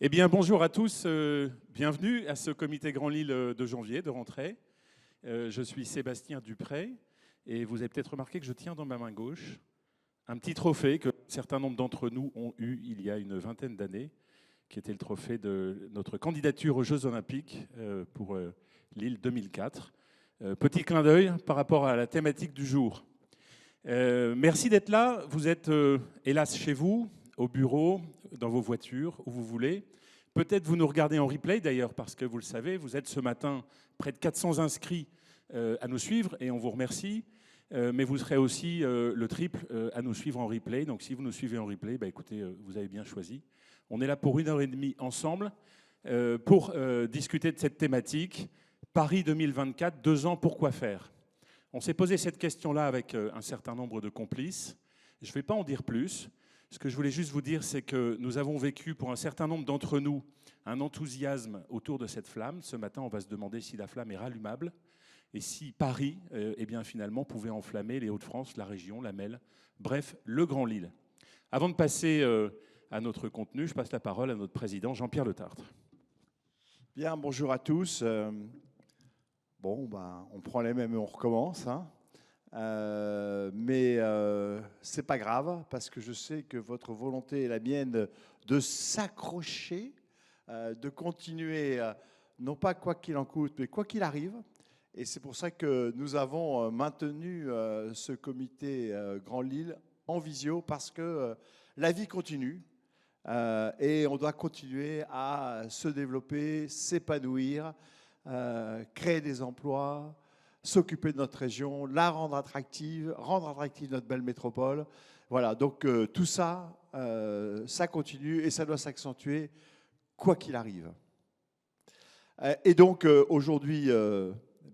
Eh bien, bonjour à tous, bienvenue à ce comité Grand Lille de janvier, de rentrée. Je suis Sébastien Dupré et vous avez peut-être remarqué que je tiens dans ma main gauche un petit trophée que un certain nombre d'entre nous ont eu il y a une vingtaine d'années, qui était le trophée de notre candidature aux Jeux Olympiques pour Lille 2004. Petit clin d'œil par rapport à la thématique du jour. Merci d'être là. Vous êtes hélas chez vous, au bureau, dans vos voitures, où vous voulez. Peut-être vous nous regardez en replay d'ailleurs, parce que vous le savez, vous êtes ce matin près de 400 inscrits à nous suivre et on vous remercie. Mais vous serez aussi le triple à nous suivre en replay. Donc si vous nous suivez en replay, bah, écoutez, vous avez bien choisi. On est là pour 1h30 ensemble pour discuter de cette thématique. Paris 2024, 2 ans, pourquoi faire ? On s'est posé cette question-là avec un certain nombre de complices. Je ne vais pas en dire plus. Ce que je voulais juste vous dire, c'est que nous avons vécu, pour un certain nombre d'entre nous, un enthousiasme autour de cette flamme. Ce matin, on va se demander si la flamme est rallumable et si Paris, eh bien, finalement, pouvait enflammer les Hauts-de-France, la région, la Melle, bref, le Grand Lille. Avant de passer à notre contenu, je passe la parole à notre président Jean-Pierre Le Tartre. Bien, bonjour à tous. On prend les mêmes et on recommence. Mais c'est pas grave parce que je sais que votre volonté est la mienne de s'accrocher, de continuer, non pas quoi qu'il en coûte, mais quoi qu'il arrive. Et c'est pour ça que nous avons maintenu ce comité Grand Lille en visio parce que la vie continue et on doit continuer à se développer, s'épanouir, créer des emplois, s'occuper de notre région, la rendre attractive notre belle métropole. Voilà, donc tout ça, ça continue et ça doit s'accentuer quoi qu'il arrive. Et donc aujourd'hui,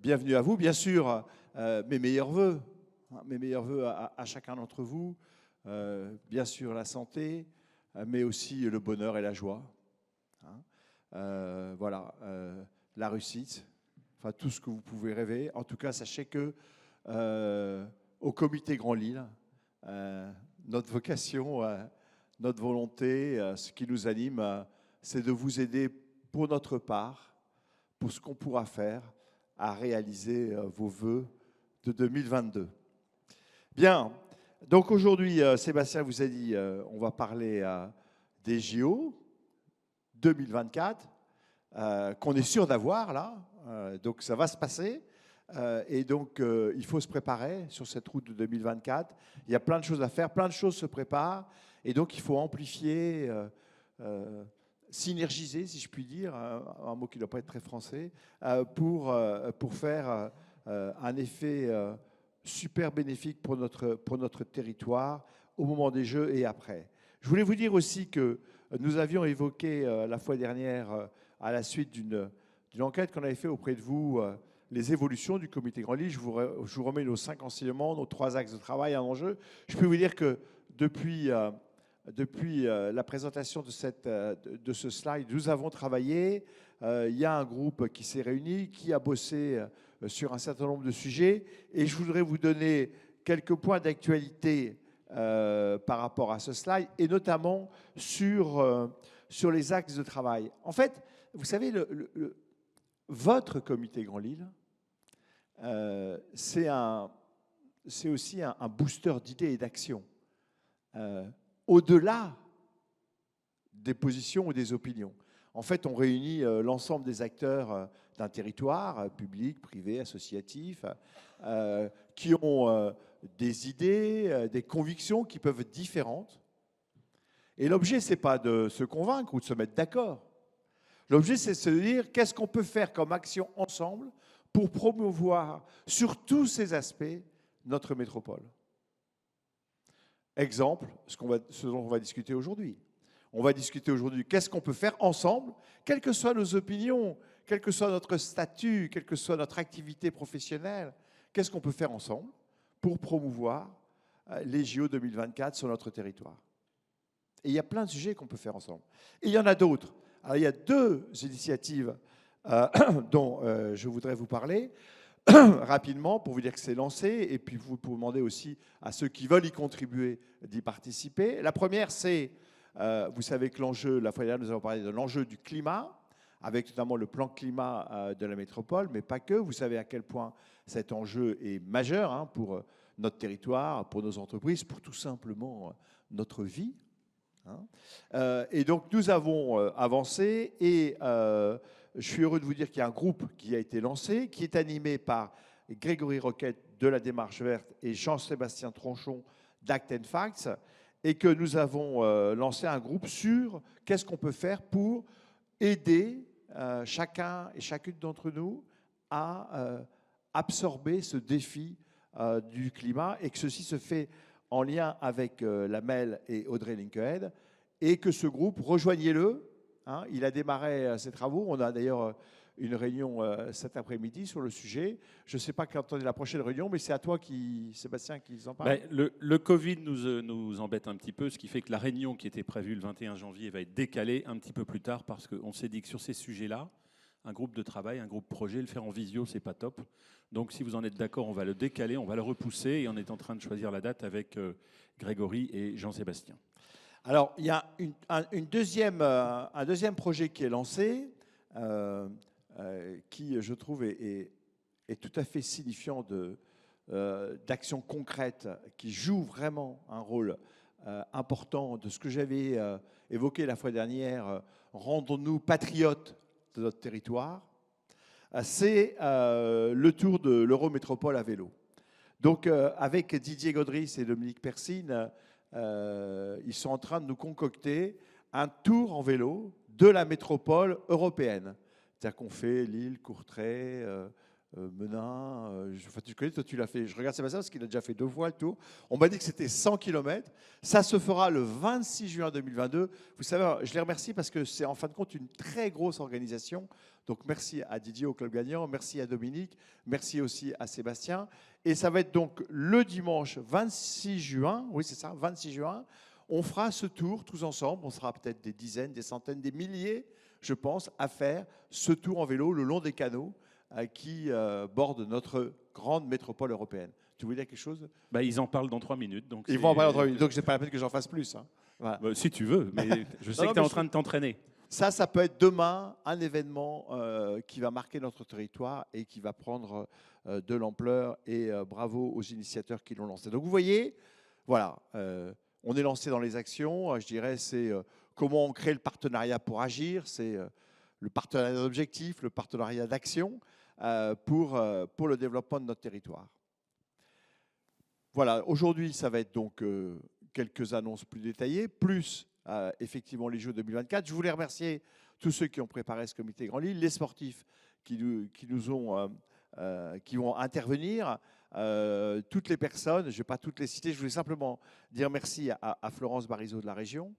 bienvenue à vous. Bien sûr, mes meilleurs vœux à chacun d'entre vous. Bien sûr, la santé, mais aussi le bonheur et la joie. La réussite. Enfin, tout ce que vous pouvez rêver. En tout cas, sachez que au comité Grand Lille, notre vocation, notre volonté, ce qui nous anime, c'est de vous aider pour notre part, pour ce qu'on pourra faire, à réaliser vos vœux de 2022. Bien, donc aujourd'hui, Sébastien vous a dit, on va parler des JO 2024, qu'on est sûr d'avoir là. Donc ça va se passer et donc il faut se préparer sur cette route de 2024. Il y a plein de choses à faire, plein de choses se préparent et donc il faut amplifier, synergiser si je puis dire, un mot qui ne doit pas être très français, pour faire un effet super bénéfique pour notre territoire au moment des Jeux et après. Je voulais vous dire aussi que nous avions évoqué la fois dernière à la suite d'une enquête qu'on avait faite auprès de vous, les évolutions du comité Grand Lille. Je vous remets nos 5 enseignements, nos 3 axes de travail en jeu. Je peux vous dire que depuis la présentation de ce slide, nous avons travaillé. Il y a un groupe qui s'est réuni, qui a bossé sur un certain nombre de sujets. Et je voudrais vous donner quelques points d'actualité par rapport à ce slide, et notamment sur les axes de travail. En fait, vous savez, votre comité Grand Lille, c'est aussi un booster d'idées et d'actions, au-delà des positions ou des opinions. En fait, on réunit l'ensemble des acteurs d'un territoire, public, privé, associatif, qui ont des idées, des convictions qui peuvent être différentes. Et l'objet, ce n'est pas de se convaincre ou de se mettre d'accord. L'objet, c'est de se dire qu'est-ce qu'on peut faire comme action ensemble pour promouvoir sur tous ces aspects notre métropole. Exemple, ce dont on va discuter aujourd'hui. On va discuter aujourd'hui qu'est-ce qu'on peut faire ensemble, quelles que soient nos opinions, quel que soit notre statut, quelle que soit notre activité professionnelle, qu'est-ce qu'on peut faire ensemble pour promouvoir les JO 2024 sur notre territoire. Et il y a plein de sujets qu'on peut faire ensemble. Et il y en a d'autres. Alors, il y a 2 initiatives dont je voudrais vous parler rapidement pour vous dire que c'est lancé et puis vous pouvez demander aussi à ceux qui veulent y contribuer d'y participer. La première, c'est Vous savez que l'enjeu, la fois dernière, nous avons parlé de l'enjeu du climat, avec notamment le plan climat de la métropole, mais pas que. Vous savez à quel point cet enjeu est majeur pour notre territoire, pour nos entreprises, pour tout simplement notre vie. Et donc nous avons avancé et je suis heureux de vous dire qu'il y a un groupe qui a été lancé, qui est animé par Grégory Roquette de la Démarche Verte et Jean-Sébastien Tronchon d'Act and Facts, et que nous avons lancé un groupe sur qu'est-ce qu'on peut faire pour aider chacun et chacune d'entre nous à absorber ce défi du climat, et que ceci se fait en lien avec la MEL et Audrey Linkehead, et que ce groupe, rejoignez-le. Il a démarré ses travaux. On a d'ailleurs une réunion cet après-midi sur le sujet. Je ne sais pas quand est la prochaine réunion, mais c'est à toi, Sébastien, qui en parle. Le Covid nous embête un petit peu, ce qui fait que la réunion qui était prévue le 21 janvier va être décalée un petit peu plus tard, parce qu'on s'est dit que sur ces sujets-là, un groupe de travail, un groupe projet, le faire en visio, c'est pas top. Donc si vous en êtes d'accord, on va le décaler, on va le repousser, et on est en train de choisir la date avec Grégory et Jean-Sébastien. Alors, il y a un deuxième projet qui est lancé, qui, je trouve, est tout à fait signifiant d'actions concrètes qui jouent vraiment un rôle important de ce que j'avais évoqué la fois dernière, rendons-nous patriotes de notre territoire. C'est le tour de l'Eurométropole à vélo. Donc, avec Didier Gaudry et Dominique Persine, ils sont en train de nous concocter un tour en vélo de la métropole européenne. C'est-à-dire qu'on fait Lille, Courtrai, Menin. Tu connais, toi tu l'as fait. Je regarde Sébastien parce qu'il a déjà fait 2 fois le tour. On m'a dit que c'était 100 km. Ça se fera le 26 juin 2022. Vous savez, je les remercie parce que c'est en fin de compte une très grosse organisation. Donc merci à Didier au Club Gagnant, merci à Dominique, merci aussi à Sébastien. Et ça va être donc le dimanche 26 juin, oui c'est ça, 26 juin. On fera ce tour tous ensemble. On sera peut-être des dizaines, des centaines, des milliers, je pense, à faire ce tour en vélo le long des canaux qui bordent notre grande métropole européenne. Tu voulais dire quelque chose ? Ils en parlent dans 3 minutes. Donc ils vont en parler dans 3 minutes, donc c'est pas la peine que j'en fasse plus. Voilà. Si tu veux, mais je sais que tu es en train de t'entraîner. Ça peut être demain un événement qui va marquer notre territoire et qui va prendre de l'ampleur, et bravo aux initiateurs qui l'ont lancé. Donc vous voyez, voilà, on est lancé dans les actions. Je dirais, c'est comment on crée le partenariat pour agir, c'est le partenariat d'objectifs, le partenariat d'action pour le développement de notre territoire. Voilà, aujourd'hui, ça va être donc quelques annonces plus détaillées, plus effectivement les Jeux 2024. Je voulais remercier tous ceux qui ont préparé ce comité Grand Lille, les sportifs qui vont intervenir, toutes les personnes, je ne vais pas toutes les citer, je voulais simplement dire merci à Florence Barizot de la région.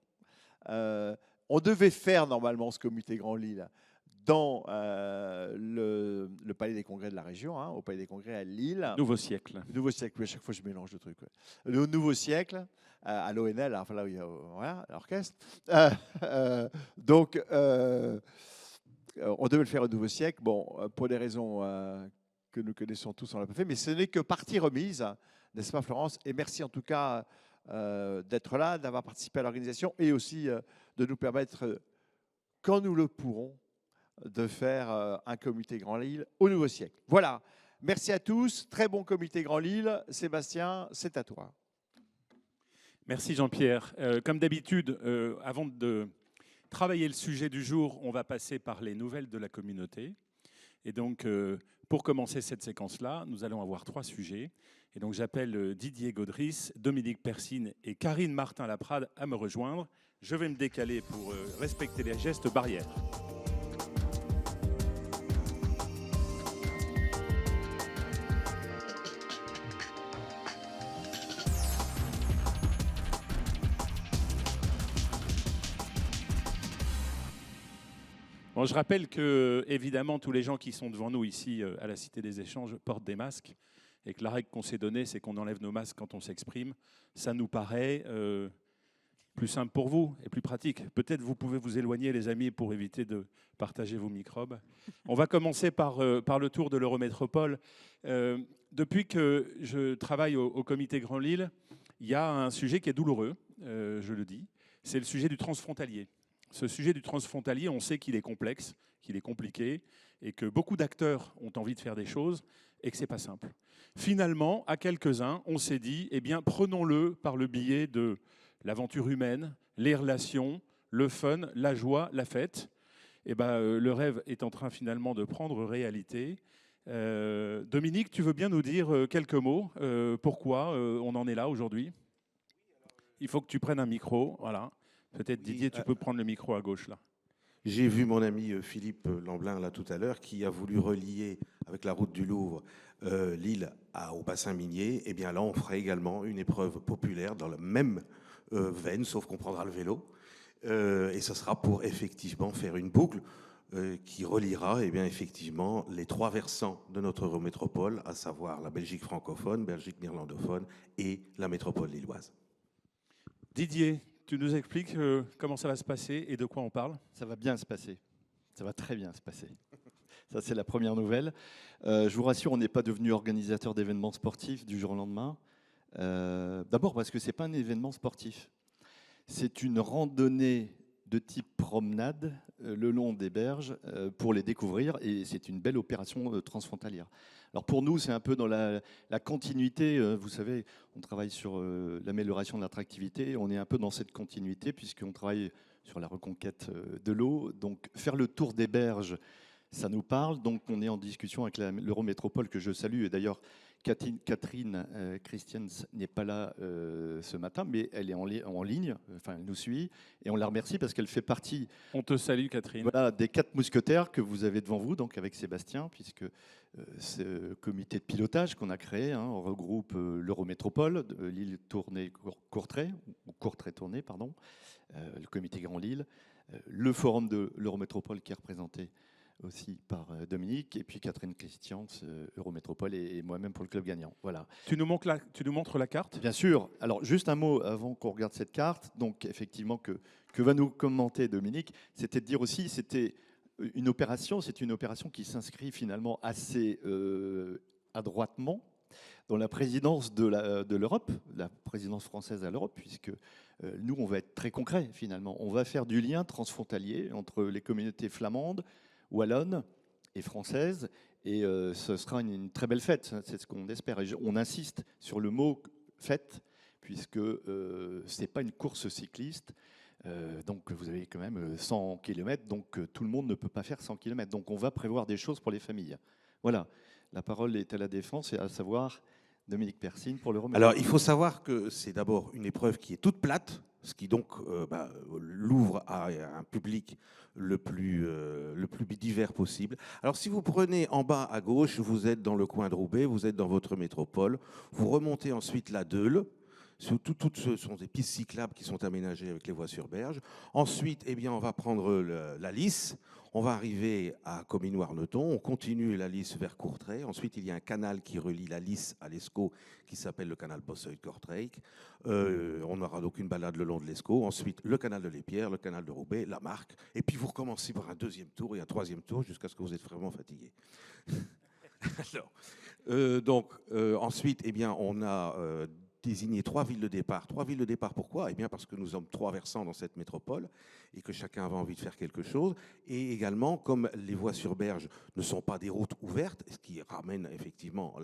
On devait faire normalement ce comité Grand Lille dans le Palais des Congrès de la région, au Palais des Congrès à Lille. Nouveau siècle. Nouveau siècle, oui, à chaque fois je mélange le truc. Ouais. Le Nouveau siècle, à l'ONL, enfin là où il y a voilà, l'orchestre. Donc, on devait le faire au Nouveau siècle. Bon, pour des raisons que nous connaissons tous, on l'a pas fait, mais ce n'est que partie remise, n'est-ce pas Florence? Et merci en tout cas d'être là, d'avoir participé à l'organisation, et aussi de nous permettre, quand nous le pourrons, de faire un comité Grand Lille au Nouveau siècle. Voilà, merci à tous, très bon comité Grand Lille. Sébastien, c'est à toi. Merci Jean-Pierre. Comme d'habitude, avant de travailler le sujet du jour, on va passer par les nouvelles de la communauté. Et donc, pour commencer cette séquence-là, nous allons avoir 3 sujets. Et donc, j'appelle Didier Gaudry, Dominique Persine et Karine Martin-Laprade à me rejoindre. Je vais me décaler pour respecter les gestes barrières. Bon, je rappelle que, évidemment, tous les gens qui sont devant nous ici à la Cité des Échanges portent des masques, et que la règle qu'on s'est donnée, c'est qu'on enlève nos masques quand on s'exprime. Ça nous paraît plus simple pour vous et plus pratique. Peut-être vous pouvez vous éloigner, les amis, pour éviter de partager vos microbes. On va commencer par le tour de l'Eurométropole. Depuis que je travaille au comité Grand Lille, il y a un sujet qui est douloureux, je le dis. c'est le sujet du transfrontalier. Ce sujet du transfrontalier, on sait qu'il est complexe, qu'il est compliqué, et que beaucoup d'acteurs ont envie de faire des choses, et que ce n'est pas simple. Finalement, à quelques-uns, on s'est dit, eh bien, prenons-le par le biais de l'aventure humaine, les relations, le fun, la joie, la fête. Eh ben, le rêve est en train finalement de prendre réalité. Dominique, tu veux bien nous dire quelques mots pourquoi on en est là aujourd'hui? Il faut que tu prennes un micro, voilà. Peut-être Oui, Didier, tu peux prendre le micro à gauche là. j'ai vu mon ami Philippe Lamblin là tout à l'heure qui a voulu relier avec la route du Louvre l'île au bassin minier. Et bien là, on fera également une épreuve populaire dans la même veine, sauf qu'on prendra le vélo. Et ce sera pour effectivement faire une boucle qui reliera eh bien, effectivement les trois versants de notre Eurométropole, à savoir la Belgique francophone, Belgique néerlandophone et la métropole lilloise. Didier, tu nous expliques comment ça va se passer et de quoi on parle? Ça va bien se passer. Ça va très bien se passer. Ça, c'est la première nouvelle. Je vous rassure, on n'est pas devenu organisateur d'événements sportifs du jour au lendemain. D'abord parce que ce n'est pas un événement sportif. C'est une randonnée de type promenade le long des berges pour les découvrir. Et c'est une belle opération transfrontalière. Alors pour nous, c'est un peu dans la continuité. Vous savez, on travaille sur l'amélioration de l'attractivité. On est un peu dans cette continuité puisqu'on travaille sur la reconquête de l'eau. Donc faire le tour des berges, ça nous parle. Donc on est en discussion avec l'Eurométropole que je salue. Et d'ailleurs, Catherine Christians n'est pas là ce matin, mais elle est en ligne, enfin elle nous suit, et on la remercie parce qu'elle fait partie On te salue, Catherine. voilà, des 4 mousquetaires que vous avez devant vous, donc avec Sébastien, puisque ce comité de pilotage qu'on a créé regroupe l'Eurométropole, l'île Tournai-Courtrai, ou Courtrai-Tournai, pardon, le comité Grand Lille, le forum de l'Eurométropole qui est représenté aussi par Dominique, et puis Catherine Christians, Eurométropole, et moi-même pour le club gagnant. Voilà. Tu nous montres la carte? Bien sûr. Alors, juste un mot avant qu'on regarde cette carte. Donc, effectivement, que va nous commenter Dominique, c'était de dire aussi, c'est une opération qui s'inscrit finalement assez adroitement dans la présidence de l'Europe, la présidence française à l'Europe, puisque nous, on va être très concret finalement. On va faire du lien transfrontalier entre les communautés flamandes, wallonne et française, et ce sera une très belle fête, c'est ce qu'on espère. Et on insiste sur le mot fête, puisque ce n'est pas une course cycliste, donc vous avez quand même 100 km, donc tout le monde ne peut pas faire 100 km, donc on va prévoir des choses pour les familles. Voilà, la parole est à la défense, et à savoir Dominique Persine pour le remettre. Alors, il faut savoir que c'est d'abord une épreuve qui est toute plate, ce qui donc l'ouvre à un public le plus divers possible. Alors, si vous prenez en bas à gauche, vous êtes dans le coin de Roubaix, vous êtes dans votre métropole, vous remontez ensuite la Deule. Toutes ce sont des pistes cyclables qui sont aménagées avec les voies sur berge. Ensuite, eh bien, on va prendre la Lys. On va arriver à Comines-Warneton. On continue la Lys vers Courtrai. Ensuite, il y a un canal qui relie la Lys à l'Escaut qui s'appelle le canal Bosseuil-Kortrijk. On aura donc une balade le long de l'Escaut. Ensuite, le canal de l'Épierre, le canal de Roubaix, la Marque. Et puis, vous recommencez par un deuxième tour et un troisième tour jusqu'à ce que vous êtes vraiment fatigué. Alors, ensuite, eh bien, on a désigné 3 villes de départ. 3 villes de départ, pourquoi? Eh bien, parce que nous sommes 3 versants dans cette métropole et que chacun avait envie de faire quelque chose. Et également, comme les voies sur berge ne sont pas des routes ouvertes, ce qui ramène effectivement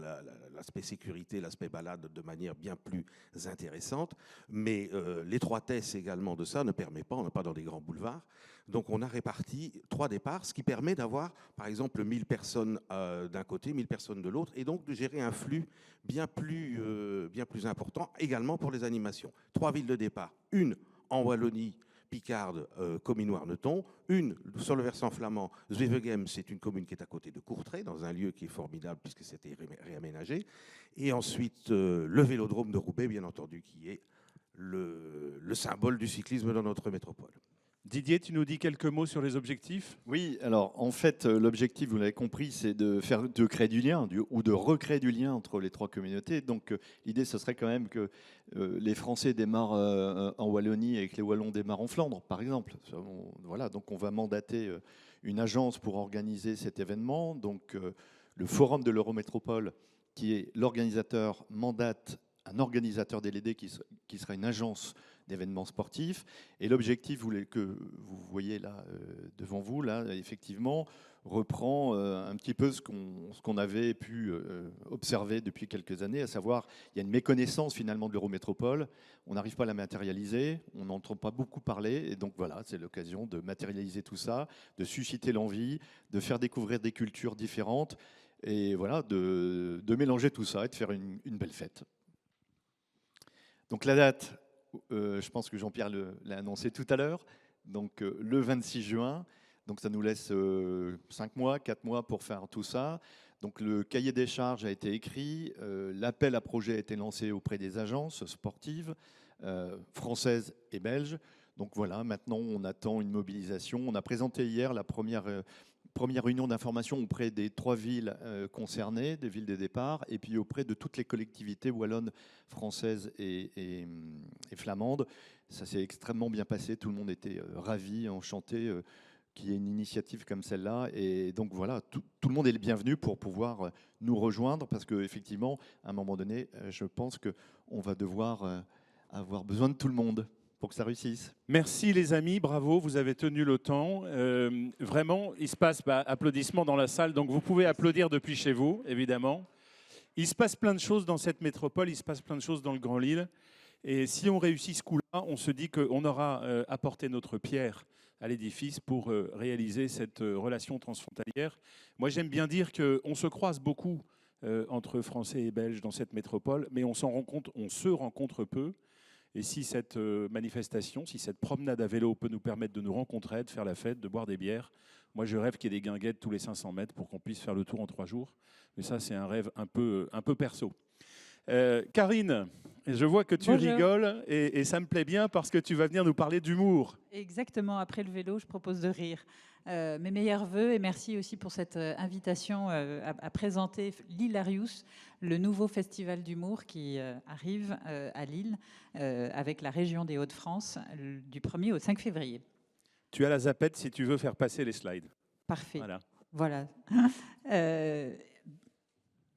l'aspect sécurité, l'aspect balade de manière bien plus intéressante, mais l'étroitesse également de ça ne permet pas, on n'est pas dans des grands boulevards. Donc on a réparti 3 départs, ce qui permet d'avoir, par exemple, 1000 personnes d'un côté, 1000 personnes de l'autre, et donc de gérer un flux bien plus important, également pour les animations. 3 villes de départ, une en Wallonie, Picarde, Comines-Warneton, une sur le versant flamand, Zwevegem, c'est une commune qui est à côté de Courtrai, dans un lieu qui est formidable puisque c'était réaménagé, et ensuite le vélodrome de Roubaix, bien entendu, qui est le symbole du cyclisme dans notre métropole. Didier, tu nous dis quelques mots sur les objectifs? Oui, alors en fait, l'objectif, vous l'avez compris, c'est de créer du lien ou de recréer du lien entre les 3 communautés. Donc l'idée, ce serait quand même que les Français démarrent en Wallonie et que les Wallons démarrent en Flandre, par exemple. Voilà, donc on va mandater une agence pour organiser cet événement. Donc le Forum de l'Eurométropole, qui est l'organisateur, mandate un organisateur délégué qui sera une agence d'événements sportifs. Et l'objectif que vous voyez là devant vous, là, effectivement, reprend un petit peu ce qu'on avait pu observer depuis quelques années, à savoir il y a une méconnaissance finalement de l'Eurométropole, on n'arrive pas à la matérialiser, on n'entend pas beaucoup parler, et donc voilà, c'est l'occasion de matérialiser tout ça, de susciter l'envie, de faire découvrir des cultures différentes, et voilà, de mélanger tout ça et de faire une belle fête. Donc la date, je pense que Jean-Pierre l'a annoncé tout à l'heure, donc le 26 juin. Donc ça nous laisse 5 mois, 4 mois pour faire tout ça. Donc le cahier des charges a été écrit, l'appel à projet a été lancé auprès des agences sportives françaises et belges. Donc voilà, maintenant on attend une mobilisation. On a présenté hier la première réunion d'information auprès des 3 villes concernées, des villes de départ, et puis auprès de toutes les collectivités wallonnes, françaises et flamandes. Ça s'est extrêmement bien passé, tout le monde était ravi, enchanté qu'il y ait une initiative comme celle-là. Et donc voilà, tout le monde est le bienvenu pour pouvoir nous rejoindre, parce qu'effectivement, à un moment donné, je pense qu'on va devoir avoir besoin de tout le monde pour que ça réussisse. Merci les amis, bravo, vous avez tenu le temps. Vraiment, il se passe, applaudissements dans la salle, donc vous pouvez applaudir depuis chez vous, évidemment. Il se passe plein de choses dans cette métropole, il se passe plein de choses dans le Grand Lille. Et si on réussit ce coup-là, on se dit qu'on aura apporté notre pierre à l'édifice pour réaliser cette relation transfrontalière. Moi, j'aime bien dire qu'on se croise beaucoup entre Français et Belges dans cette métropole, mais on se rencontre peu. Et si cette manifestation, si cette promenade à vélo peut nous permettre de nous rencontrer, de faire la fête, de boire des bières, moi je rêve qu'il y ait des guinguettes tous les 500 mètres pour qu'on puisse faire le tour en 3 jours. Mais ça, c'est un rêve un peu perso. Karine, je vois que tu Bonjour. rigoles et ça me plaît bien parce que tu vas venir nous parler d'humour. Exactement, après le vélo, je propose de rire. Mes meilleurs voeux et merci aussi pour cette invitation à présenter l'Hilarius, le nouveau festival d'humour qui arrive à Lille avec la région des Hauts-de-France du 1er au 5 février. Tu as la zapette si tu veux faire passer les slides. Parfait. Voilà.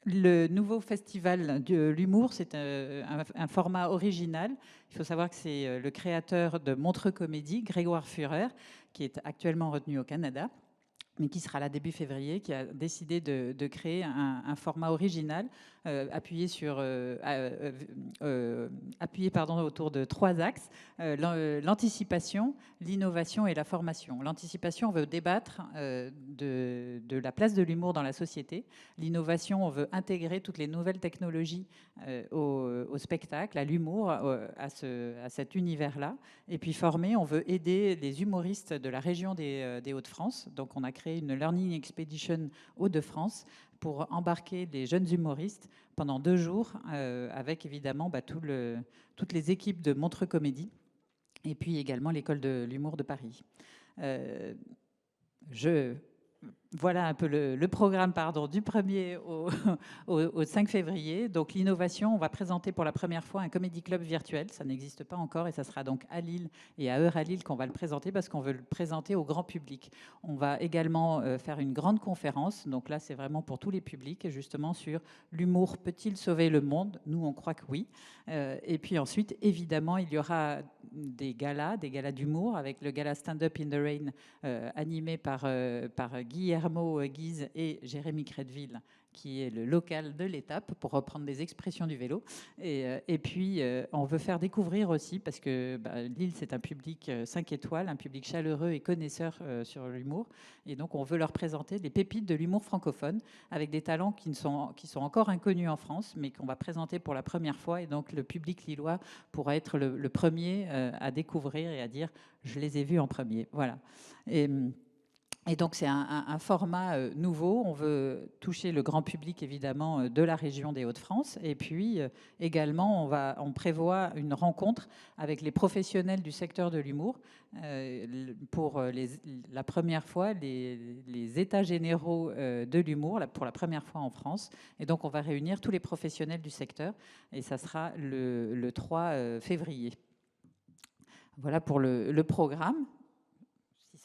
Le nouveau festival de l'humour, c'est un format original. Il faut savoir que c'est le créateur de Montreux Comédie, Grégoire Führer, qui est actuellement retenu au Canada, mais qui sera là début février, qui a décidé de créer un format original appuyé autour de 3 axes, l'anticipation, l'innovation et la formation. L'anticipation, on veut débattre de la place de l'humour dans la société. L'innovation, on veut intégrer toutes les nouvelles technologies au spectacle, à l'humour, à cet univers-là. Et puis former, on veut aider les humoristes de la région des Hauts-de-France. Donc on a créé une Learning Expedition Hauts-de-France pour embarquer les jeunes humoristes pendant 2 jours avec évidemment toutes les équipes de Montreux Comédie et puis également l'école de l'humour de Paris. Voilà un peu le programme du 1er au 5 février. Donc l'innovation, on va présenter pour la première fois un comédie club virtuel. Ça n'existe pas encore et ça sera donc à Lille et à Euralille qu'on va le présenter parce qu'on veut le présenter au grand public. On va également faire une grande conférence. Donc là, c'est vraiment pour tous les publics, justement sur l'humour peut-il sauver le monde? Nous, on croit que oui. Et puis ensuite, évidemment, il y aura des galas d'humour avec le gala Stand Up in the Rain animé par Guillermo Guise et Jérémy Crédville, qui est le local de l'étape, pour reprendre des expressions du vélo. Et puis, on veut faire découvrir aussi, parce que Lille, c'est un public 5 étoiles, un public chaleureux et connaisseur sur l'humour. Et donc, on veut leur présenter des pépites de l'humour francophone, avec des talents qui sont encore inconnus en France, mais qu'on va présenter pour la première fois. Et donc, le public lillois pourra être le premier à découvrir et à dire « je les ai vus en premier ». Voilà. Et donc, c'est un format nouveau. On veut toucher le grand public, évidemment, de la région des Hauts-de-France. Et puis, également, on prévoit une rencontre avec les professionnels du secteur de l'humour pour la première fois, les états généraux de l'humour, pour la première fois en France. Et donc, on va réunir tous les professionnels du secteur. Et ça sera le 3 février. Voilà pour le programme.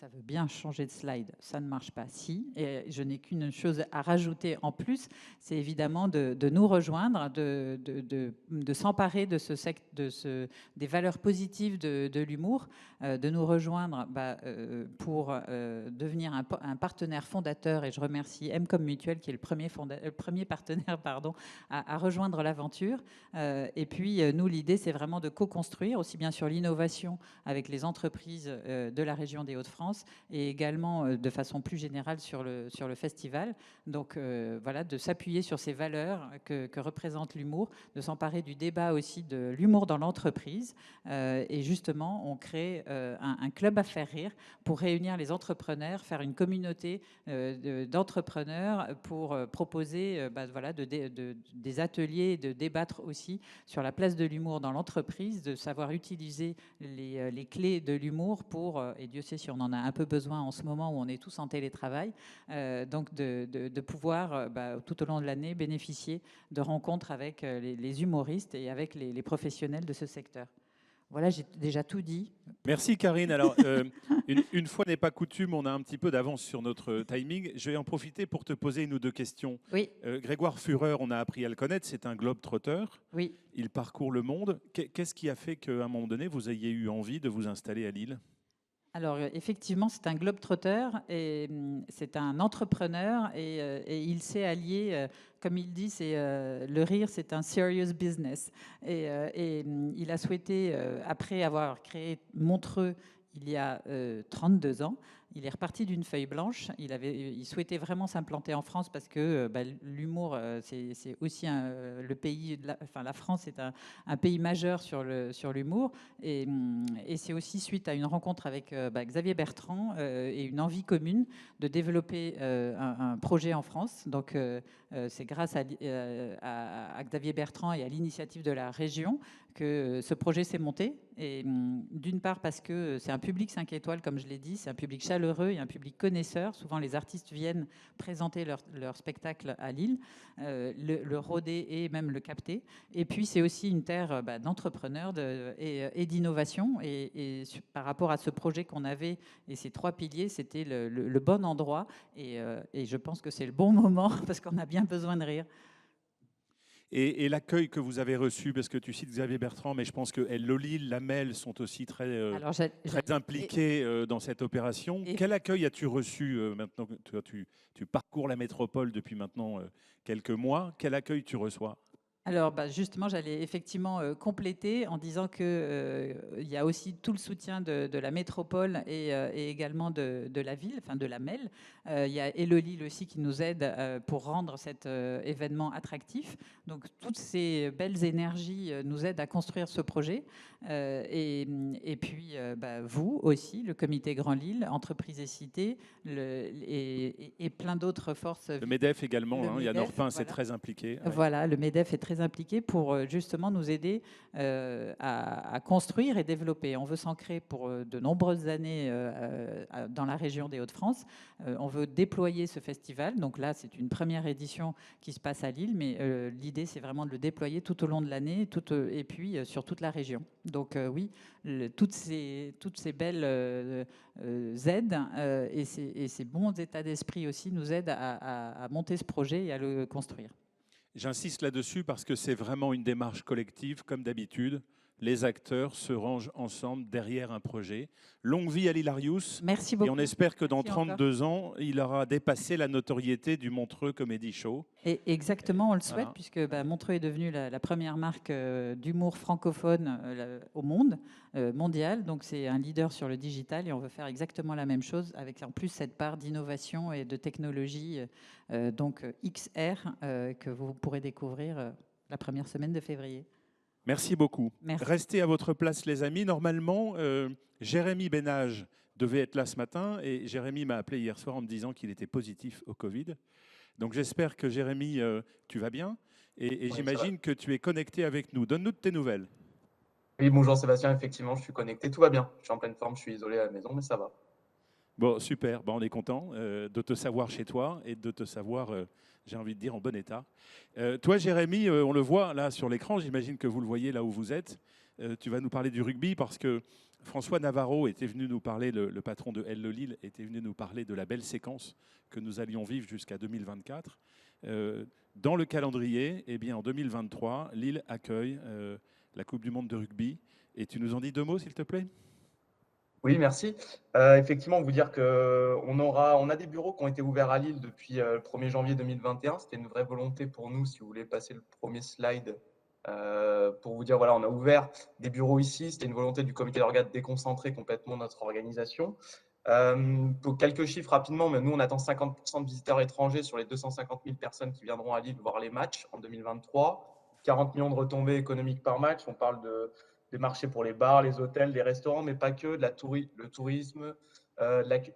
ça veut bien changer de slide, ça ne marche pas. Si, et je n'ai qu'une chose à rajouter en plus, c'est évidemment de nous rejoindre, de s'emparer des valeurs positives de l'humour, de nous rejoindre pour devenir un partenaire fondateur. Et je remercie M comme Mutuelle, qui est le premier partenaire à rejoindre l'aventure. Et puis, nous, l'idée, c'est vraiment de co-construire, aussi bien sur l'innovation avec les entreprises de la région des Hauts-de-France et également de façon plus générale sur le festival. Donc voilà, de s'appuyer sur ces valeurs que représente l'humour, de s'emparer du débat aussi de l'humour dans l'entreprise. Et justement, on crée un club à faire rire pour réunir les entrepreneurs, faire une communauté d'entrepreneurs pour proposer des ateliers, de débattre aussi sur la place de l'humour dans l'entreprise, de savoir utiliser les clés de l'humour pour, et Dieu sait si on en a un peu besoin en ce moment où on est tous en télétravail, donc de pouvoir tout au long de l'année bénéficier de rencontres avec les humoristes et avec les professionnels de ce secteur. Voilà, j'ai déjà tout dit. Merci Karine. Alors, une fois n'est pas coutume, on a un petit peu d'avance sur notre timing. Je vais en profiter pour te poser une ou deux questions. Oui. Grégoire Fureur, on a appris à le connaître, c'est un globe-trotteur. Oui. Il parcourt le monde. Qu'est-ce qui a fait qu'à un moment donné, vous ayez eu envie de vous installer à Lille ? Alors, effectivement, c'est un globe-trotteur et c'est un entrepreneur et il s'est allié, comme il dit, le rire, c'est un serious business. Et il a souhaité, après avoir créé Montreux il y a 32 ans, il est reparti d'une feuille blanche. Il souhaitait vraiment s'implanter en France parce que l'humour, c'est aussi le pays. La France est un pays majeur sur l'humour. Et c'est aussi suite à une rencontre avec Xavier Bertrand et une envie commune de développer un projet en France. Donc, c'est grâce à Xavier Bertrand et à l'initiative de la région que ce projet s'est monté. Et d'une part parce que c'est un public 5 étoiles, comme je l'ai dit, c'est un public chaleureux et un public connaisseur. Souvent, les artistes viennent présenter leur spectacle à Lille, le rôder et même le capter. Et puis, c'est aussi une terre d'entrepreneurs et d'innovation. Et par rapport à ce projet qu'on avait et ces 3 piliers, c'était le bon endroit. Et je pense que c'est le bon moment parce qu'on a bien besoin de rire. Et l'accueil que vous avez reçu, parce que tu cites Xavier Bertrand, mais je pense que Lolil, Lamel sont aussi très impliqués dans cette opération. Quel accueil as-tu reçu maintenant que tu parcours la métropole depuis maintenant quelques mois? Quel accueil tu reçois? Alors, justement, j'allais effectivement compléter en disant qu'il y a aussi tout le soutien de la métropole et également de la ville, enfin de la MEL. Il y a Lille aussi qui nous aide pour rendre cet événement attractif. Donc, toutes ces belles énergies nous aident à construire ce projet. Et puis, vous aussi, le comité Grand Lille, Entreprises et Cités, et plein d'autres forces. Le MEDEF également, il y a Norpin, c'est très impliqué. Voilà, le MEDEF est très impliqué pour justement nous aider à construire et développer. On veut s'ancrer pour de nombreuses années dans la région des Hauts-de-France. On veut déployer ce festival. Donc là, c'est une première édition qui se passe à Lille, mais l'idée, c'est vraiment de le déployer tout au long de l'année et puis sur toute la région. Donc oui, toutes ces belles aides et ces bons états d'esprit aussi nous aident à monter ce projet et à le construire. J'insiste là-dessus parce que c'est vraiment une démarche collective, comme d'habitude. Les acteurs se rangent ensemble derrière un projet. Longue vie à l'Hilarius. Merci beaucoup. Et on espère que dans 32 ans, il aura dépassé la notoriété du Montreux Comedy Show. Et exactement, on le souhaite, puisque Montreux est devenu la première marque d'humour francophone au monde, mondial. Donc c'est un leader sur le digital et on veut faire exactement la même chose avec en plus cette part d'innovation et de technologie, donc XR, que vous pourrez découvrir la première semaine de février. Merci beaucoup. Merci. Restez à votre place, les amis. Normalement, Jérémy Bénage devait être là ce matin et Jérémy m'a appelé hier soir en me disant qu'il était positif au Covid. Donc j'espère que Jérémy, tu vas bien et oui, j'imagine que tu es connecté avec nous. Donne-nous de tes nouvelles. Oui, bonjour Sébastien, effectivement, je suis connecté, tout va bien. Je suis en pleine forme, je suis isolé à la maison, mais ça va. Bon, super, on est content de te savoir chez toi et de te savoir, j'ai envie de dire, en bon état. Toi, Jérémy, on le voit là sur l'écran, j'imagine que vous le voyez là où vous êtes. Tu vas nous parler du rugby parce que François Navarro était venu nous parler, le patron de Elle Lille, était venu nous parler de la belle séquence que nous allions vivre jusqu'à 2024. Dans le calendrier, eh bien, en 2023, Lille accueille la Coupe du Monde de rugby. Et tu nous en dis 2 mots, s'il te plaît? Oui, merci. Effectivement, vous dire qu'on a des bureaux qui ont été ouverts à Lille depuis le 1er janvier 2021. C'était une vraie volonté pour nous, si vous voulez passer le premier slide, pour vous dire, voilà, on a ouvert des bureaux ici. C'était une volonté du comité d'orga de déconcentrer complètement notre organisation. Pour quelques chiffres rapidement, mais nous, on attend 50% de visiteurs étrangers sur les 250 000 personnes qui viendront à Lille voir les matchs en 2023. 40 millions de retombées économiques par match. On parle des marchés pour les bars, les hôtels, les restaurants, mais pas que, le tourisme,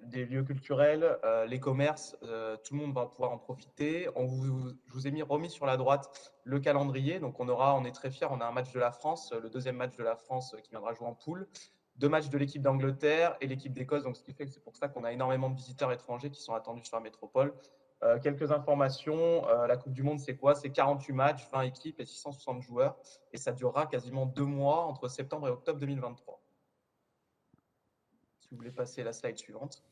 des lieux culturels, les commerces. Tout le monde va pouvoir en profiter. Je vous ai remis sur la droite le calendrier. Donc, on est très fiers. On a un match de la France, le deuxième match de la France qui viendra jouer en poule. 2 matchs de l'équipe d'Angleterre et l'équipe d'Écosse. Donc, ce qui fait que c'est pour ça qu'on a énormément de visiteurs étrangers qui sont attendus sur la métropole. Quelques informations. La Coupe du Monde, c'est quoi? C'est 48 matchs, 20 équipes et 660 joueurs. Et ça durera quasiment 2 mois entre septembre et octobre 2023. Si vous voulez passer à la slide suivante.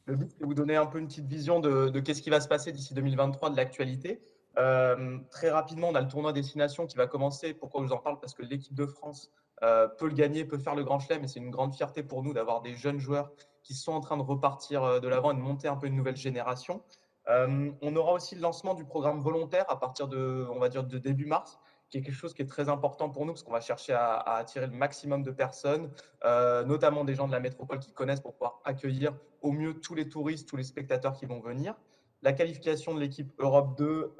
Le but, c'est de vous donner un peu une petite vision de qu'est-ce qui va se passer d'ici 2023, de l'actualité. Très rapidement, on a le tournoi Destination qui va commencer. Pourquoi je vous en parle? Parce que l'équipe de France peut le gagner, peut faire le Grand Chelem. Et c'est une grande fierté pour nous d'avoir des jeunes joueurs qui sont en train de repartir de l'avant et de monter un peu une nouvelle génération. On aura aussi le lancement du programme volontaire à partir on va dire, de début mars, qui est quelque chose qui est très important pour nous parce qu'on va chercher à attirer le maximum de personnes, notamment des gens de la métropole qui connaissent pour pouvoir accueillir au mieux tous les touristes, tous les spectateurs qui vont venir. La qualification de l'équipe Europe 2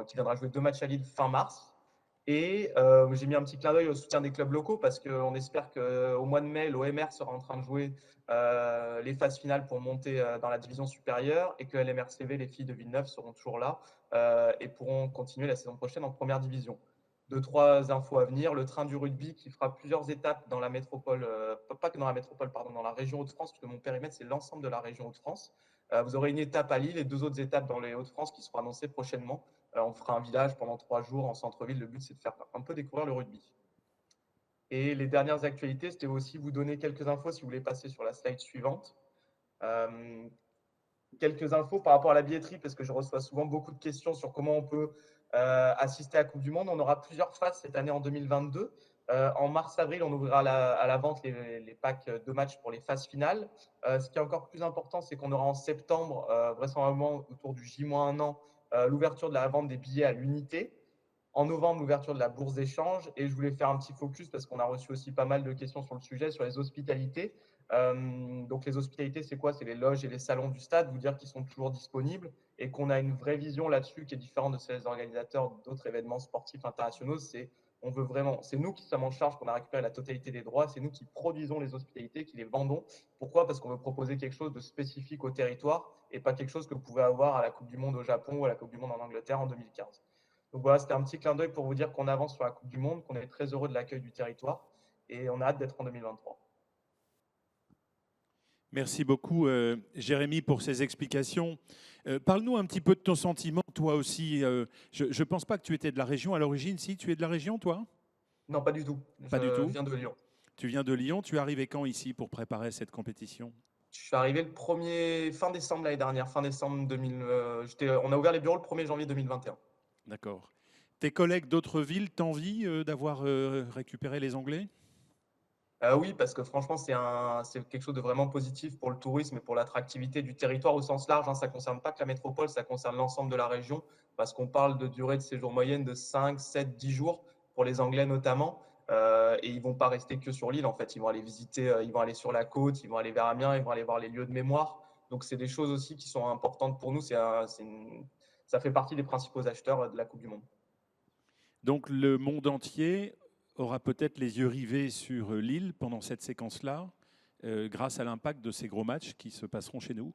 qui viendra jouer 2 matchs à Lille fin mars. Et j'ai mis un petit clin d'œil au soutien des clubs locaux parce qu'on espère qu'au mois de mai, l'OMR sera en train de jouer les phases finales pour monter dans la division supérieure et que LMRCV, les filles de Villeneuve, seront toujours là et pourront continuer la saison prochaine en première division. 2-3 infos à venir. Le train du rugby qui fera plusieurs étapes dans la métropole, pas que dans la métropole, pardon, dans la région Hauts-de-France, parce que mon périmètre, c'est l'ensemble de la région Hauts-de-France. Vous aurez une étape à Lille et 2 autres étapes dans les Hauts-de-France qui seront annoncées prochainement. On fera un village pendant 3 jours en centre-ville. Le but, c'est de faire un peu découvrir le rugby. Et les dernières actualités, c'était aussi vous donner quelques infos si vous voulez passer sur la slide suivante. Quelques infos par rapport à la billetterie, parce que je reçois souvent beaucoup de questions sur comment on peut assister à la Coupe du Monde. On aura plusieurs phases cette année en 2022. En mars-avril, on ouvrira à la vente les packs de matchs pour les phases finales. Ce qui est encore plus important, c'est qu'on aura en septembre, vraisemblablement autour du J-1 an, l'ouverture de la vente des billets à l'unité. En novembre, l'ouverture de la bourse d'échange. Et je voulais faire un petit focus parce qu'on a reçu aussi pas mal de questions sur le sujet, sur les hospitalités. Donc les hospitalités, c'est quoi? C'est les loges et les salons du stade, vous dire qu'ils sont toujours disponibles et qu'on a une vraie vision là-dessus qui est différente de celle des organisateurs d'autres événements sportifs internationaux. C'est nous qui sommes en charge, qu'on a récupéré la totalité des droits, c'est nous qui produisons les hospitalités, qui les vendons. Pourquoi? Parce qu'on veut proposer quelque chose de spécifique au territoire et pas quelque chose que vous pouvez avoir à la Coupe du Monde au Japon ou à la Coupe du Monde en Angleterre en 2015. Donc voilà, c'était un petit clin d'œil pour vous dire qu'on avance sur la Coupe du Monde, qu'on est très heureux de l'accueil du territoire et on a hâte d'être en 2023. Merci beaucoup, Jérémy, pour ces explications. Parle-nous un petit peu de ton sentiment, toi aussi. Je ne pense pas que tu étais de la région à l'origine. Si, tu es de la région, toi? Non, pas du tout. Pas du tout. Je viens de Lyon. Tu viens de Lyon. Tu es arrivé quand ici pour préparer cette compétition? Je suis arrivé fin décembre l'année dernière, fin décembre 2000. On a ouvert les bureaux le 1er janvier 2021. D'accord. Tes collègues d'autres villes t'envient d'avoir récupéré les Anglais? Oui, parce que franchement, c'est quelque chose de vraiment positif pour le tourisme et pour l'attractivité du territoire au sens large. Ça ne concerne pas que la métropole, ça concerne l'ensemble de la région, parce qu'on parle de durée de séjour moyenne de 5, 7, 10 jours, pour les Anglais notamment. Et ils ne vont pas rester que sur l'île, en fait. Ils vont aller visiter, ils vont aller sur la côte, ils vont aller vers Amiens, ils vont aller voir les lieux de mémoire. Donc, c'est des choses aussi qui sont importantes pour nous. Ça fait partie des principaux acheteurs de la Coupe du Monde. Donc le monde entier aura peut-être les yeux rivés sur Lille pendant cette séquence-là, grâce à l'impact de ces gros matchs qui se passeront chez nous.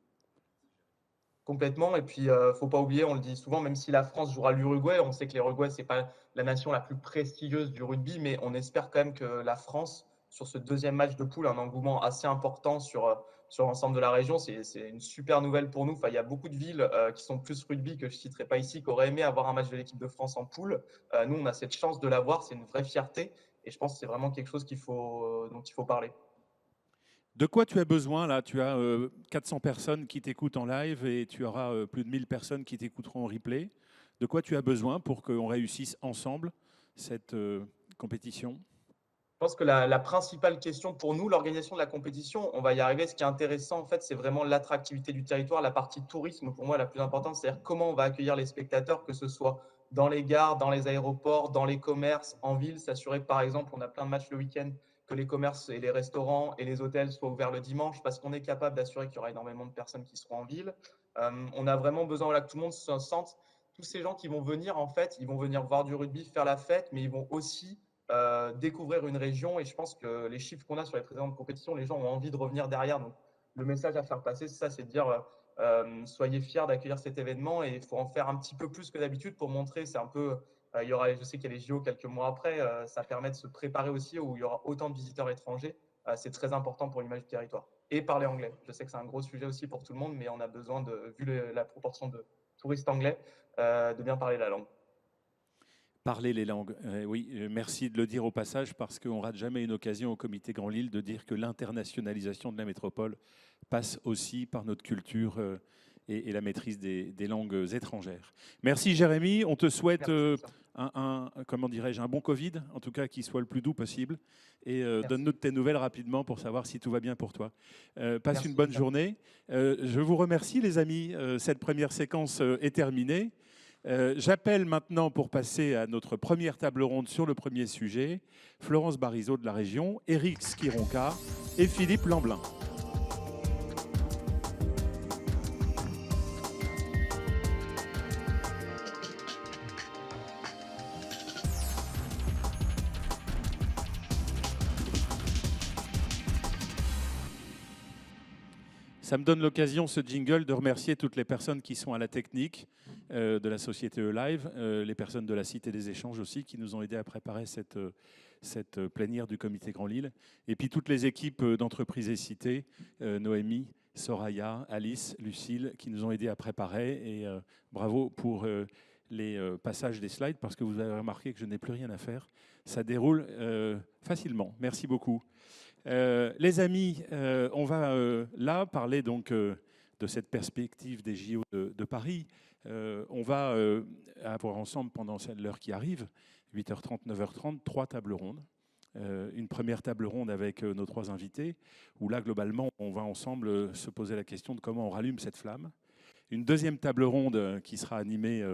Complètement. Et puis, il ne faut pas oublier, on le dit souvent, même si la France jouera l'Uruguay, on sait que l'Uruguay, ce n'est pas la nation la plus prestigieuse du rugby, mais on espère quand même que la France, sur ce deuxième match de poule, un engouement assez important sur l'ensemble de la région. C'est une super nouvelle pour nous. Enfin, il y a beaucoup de villes qui sont plus rugby que je ne citerai pas ici, qui auraient aimé avoir un match de l'équipe de France en poule. Nous, on a cette chance de l'avoir. C'est une vraie fierté. Et je pense que c'est vraiment quelque chose dont il faut parler. De quoi tu as besoin là? Tu as 400 personnes qui t'écoutent en live et tu auras plus de 1000 personnes qui t'écouteront en replay. De quoi tu as besoin pour qu'on réussisse ensemble cette compétition? Je pense que la principale question pour nous, l'organisation de la compétition, on va y arriver. Ce qui est intéressant, en fait, c'est vraiment l'attractivité du territoire, la partie tourisme, pour moi, la plus importante, c'est-à-dire comment on va accueillir les spectateurs, que ce soit dans les gares, dans les aéroports, dans les commerces, en ville, s'assurer que, par exemple, on a plein de matchs le week-end, que les commerces et les restaurants et les hôtels soient ouverts le dimanche, parce qu'on est capable d'assurer qu'il y aura énormément de personnes qui seront en ville. On a vraiment besoin voilà, que tout le monde se sente, tous ces gens qui vont venir, en fait, ils vont venir voir du rugby, faire la fête, mais ils vont aussi découvrir une région. Et je pense que les chiffres qu'on a sur les précédentes compétitions, les gens ont envie de revenir derrière. Donc, le message à faire passer, c'est ça, c'est de dire soyez fiers d'accueillir cet événement et il faut en faire un petit peu plus que d'habitude pour montrer. C'est un peu, il y aura, je sais qu'il y a les JO quelques mois après, ça permet de se préparer aussi où il y aura autant de visiteurs étrangers. C'est très important pour l'image du territoire. Et parler anglais. Je sais que c'est un gros sujet aussi pour tout le monde, mais on a besoin, vu la proportion de touristes anglais, de bien parler la langue. Parler les langues. Oui, merci de le dire au passage parce qu'on ne rate jamais une occasion au Comité Grand Lille de dire que l'internationalisation de la métropole passe aussi par notre culture et la maîtrise des langues étrangères. Merci Jérémy, on te souhaite comment dirais-je, un bon Covid, en tout cas qui soit le plus doux possible. Et donne-nous de tes nouvelles rapidement pour savoir si tout va bien pour toi. Passe une bonne journée. Je vous remercie les amis, cette première séquence est terminée. J'appelle maintenant pour passer à notre première table ronde sur le premier sujet, Florence Barizot de la région, Éric Skironca et Philippe Lamblin. Ça me donne l'occasion, ce jingle, de remercier toutes les personnes qui sont à la technique de la société E-Live, les personnes de la Cité des Échanges aussi, qui nous ont aidés à préparer cette plénière du Comité Grand Lille. Et puis toutes les équipes d'entreprises et cités, Noémie, Soraya, Alice, Lucille, qui nous ont aidés à préparer. Et bravo pour les passages des slides, parce que vous avez remarqué que je n'ai plus rien à faire. Ça déroule facilement. Merci beaucoup. Les amis, on va là parler donc de cette perspective des JO de Paris. On va avoir ensemble pendant l'heure qui arrive, 8h30, 9h30, 3 tables rondes. Une première table ronde avec nos 3 invités, où là, globalement, on va ensemble se poser la question de comment on rallume cette flamme. Une deuxième table ronde qui sera animée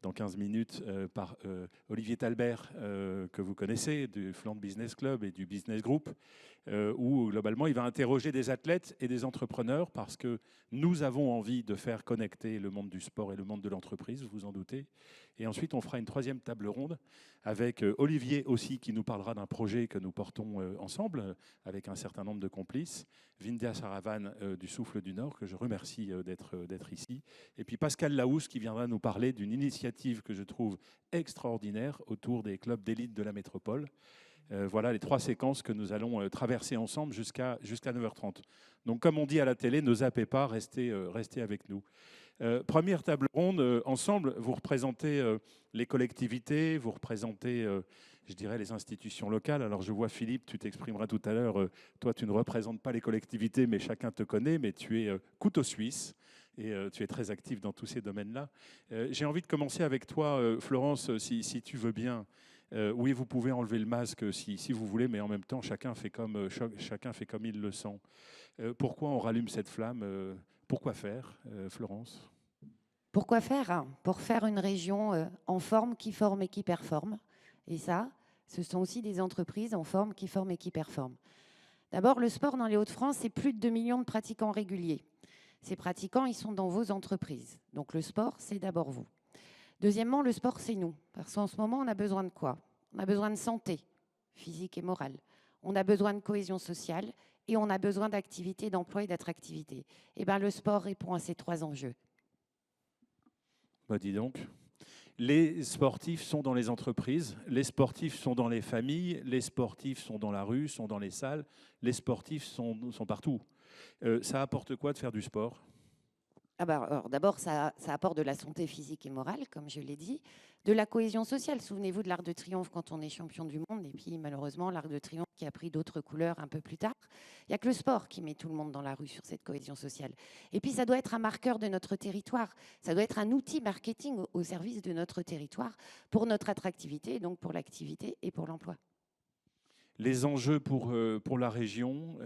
dans 15 minutes par Olivier Talbert, que vous connaissez, du Flandre Business Club et du Business Group, où globalement il va interroger des athlètes et des entrepreneurs parce que nous avons envie de faire connecter le monde du sport et le monde de l'entreprise, vous vous en doutez. Et ensuite on fera une troisième table ronde avec Olivier aussi qui nous parlera d'un projet que nous portons ensemble avec un certain nombre de complices, Vindhya Saravan du Souffle du Nord, que je remercie d'être ici, et puis Pascal Laousse qui viendra nous parler d'une initiative que je trouve extraordinaire autour des clubs d'élite de la métropole. Voilà les 3 séquences que nous allons traverser ensemble jusqu'à 9h30. Donc comme on dit à la télé, ne zappez pas, restez avec nous. Première table ronde, ensemble, vous représentez les collectivités, vous représentez, je dirais, les institutions locales. Alors je vois Philippe, tu t'exprimeras tout à l'heure, toi tu ne représentes pas les collectivités, mais chacun te connaît, mais tu es couteau suisse. Et tu es très actif dans tous ces domaines-là. J'ai envie de commencer avec toi, Florence, si tu veux bien. Oui, vous pouvez enlever le masque si vous voulez, mais en même temps, chacun fait comme il le sent. Pourquoi on rallume cette flamme? Pourquoi faire, Florence? Pourquoi faire? Pour faire une région en forme, qui forme et qui performe. Et ça, ce sont aussi des entreprises en forme, qui forment et qui performent. D'abord, le sport dans les Hauts-de-France, c'est plus de 2 millions de pratiquants réguliers. Ces pratiquants, ils sont dans vos entreprises. Donc le sport, c'est d'abord vous. Deuxièmement, le sport, c'est nous. Parce qu'en ce moment, on a besoin de quoi? On a besoin de santé, physique et morale. On a besoin de cohésion sociale et on a besoin d'activité, d'emploi et d'attractivité. Et bien, le sport répond à ces 3 enjeux. Bah dis donc. Les sportifs sont dans les entreprises, les sportifs sont dans les familles, les sportifs sont dans la rue, sont dans les salles, les sportifs sont partout. Ça apporte quoi de faire du sport? Alors, d'abord, ça apporte de la santé physique et morale, comme je l'ai dit, de la cohésion sociale. Souvenez-vous de l'Arc de Triomphe quand on est champion du monde, et puis malheureusement, l'Arc de Triomphe qui a pris d'autres couleurs un peu plus tard. Il n'y a que le sport qui met tout le monde dans la rue sur cette cohésion sociale. Et puis, ça doit être un marqueur de notre territoire. Ça doit être un outil marketing au service de notre territoire pour notre attractivité, donc pour l'activité et pour l'emploi. Les enjeux pour la région,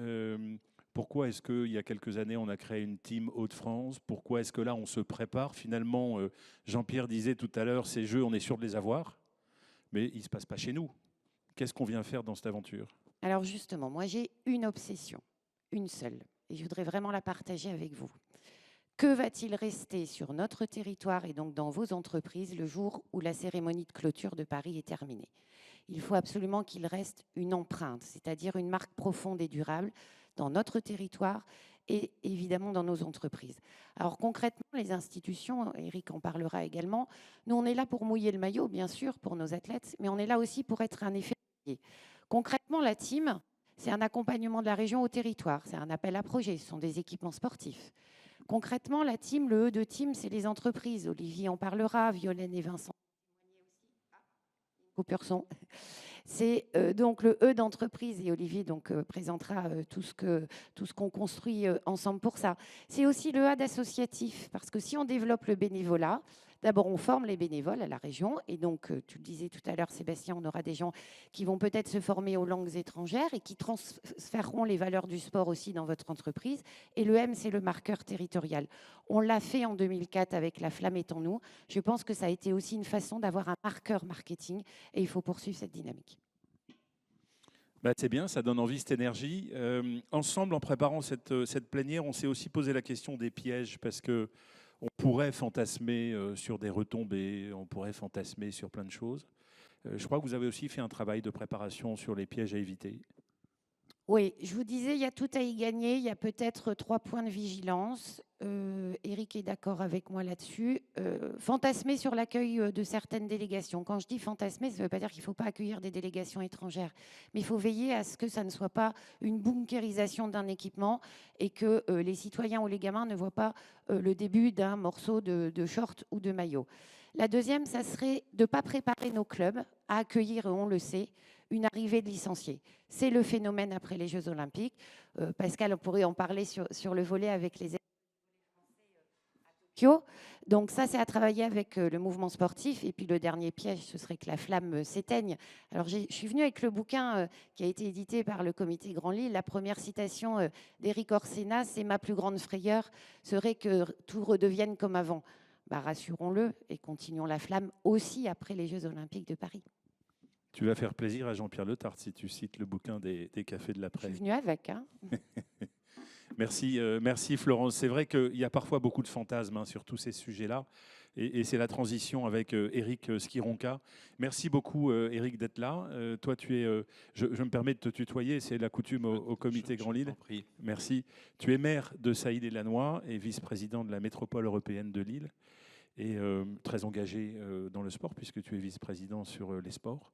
pourquoi est-ce qu'il y a quelques années, on a créé une team Hauts-de-France? Pourquoi est-ce que là, on se prépare? Finalement, Jean-Pierre disait tout à l'heure, ces jeux, on est sûr de les avoir, mais il ne se passe pas chez nous. Qu'est-ce qu'on vient faire dans cette aventure? Alors justement, moi j'ai une obsession, une seule, et je voudrais vraiment la partager avec vous. Que va-t-il rester sur notre territoire et donc dans vos entreprises le jour où la cérémonie de clôture de Paris est terminée? Il faut absolument qu'il reste une empreinte, c'est-à-dire une marque profonde et durable dans notre territoire et évidemment dans nos entreprises. Alors concrètement, les institutions, Eric en parlera également, nous on est là pour mouiller le maillot, bien sûr, pour nos athlètes, mais on est là aussi pour être un effet. Concrètement, la team, c'est un accompagnement de la région au territoire, c'est un appel à projet, ce sont des équipements sportifs. Concrètement, la team, le E de team, c'est les entreprises. Olivier en parlera, Violaine et Vincent. Coupure son. C'est donc le E d'entreprise et Olivier donc, présentera tout ce qu'on construit ensemble pour ça. C'est aussi le A d'associatif, parce que si on développe le bénévolat, d'abord on forme les bénévoles à la région et donc tu le disais tout à l'heure Sébastien, on aura des gens qui vont peut-être se former aux langues étrangères et qui transféreront les valeurs du sport aussi dans votre entreprise. Et le M, c'est le marqueur territorial. On l'a fait en 2004 avec La Flamme est en nous. Je pense que ça a été aussi une façon d'avoir un marqueur marketing et il faut poursuivre cette dynamique. Bah, c'est bien, ça donne envie, cette énergie. Ensemble, en préparant cette plénière, on s'est aussi posé la question des pièges, parce que on pourrait fantasmer sur des retombées, on pourrait fantasmer sur plein de choses. Je crois que vous avez aussi fait un travail de préparation sur les pièges à éviter. Oui, je vous disais, il y a tout à y gagner. Il y a peut-être 3 points de vigilance. Eric est d'accord avec moi là-dessus. Fantasmer sur l'accueil de certaines délégations. Quand je dis fantasmer, ça ne veut pas dire qu'il ne faut pas accueillir des délégations étrangères. Mais il faut veiller à ce que ça ne soit pas une bunkérisation d'un équipement et que les citoyens ou les gamins ne voient pas le début d'un morceau de short ou de maillot. La deuxième, ça serait de ne pas préparer nos clubs à accueillir, on le sait, une arrivée de licenciés. C'est le phénomène après les Jeux Olympiques. Pascal, on pourrait en parler sur le volet avec les à Tokyo. Donc ça, c'est à travailler avec le mouvement sportif. Et puis le dernier piège, ce serait que la flamme s'éteigne. Alors je suis venue avec le bouquin qui a été édité par le comité Grand Lille. La première citation d'Éric Orsena, c'est « Ma plus grande frayeur serait que tout redevienne comme avant ». Bah, rassurons-le et continuons la flamme aussi après les Jeux Olympiques de Paris. Tu vas faire plaisir à Jean-Pierre Letarte si tu cites le bouquin des cafés de l'après. Je suis venue avec. Hein. Merci, merci Florence. C'est vrai qu'il y a parfois beaucoup de fantasmes sur tous ces sujets-là. Et c'est la transition avec Éric Skironka. Merci beaucoup, Éric, d'être là. Toi, tu es, je me permets de te tutoyer, c'est la coutume au comité Grand Lille. Merci. Tu es maire de Sailly-les-Lannoy et vice-président de la métropole européenne de Lille. Et très engagé dans le sport, puisque tu es vice-président sur les sports.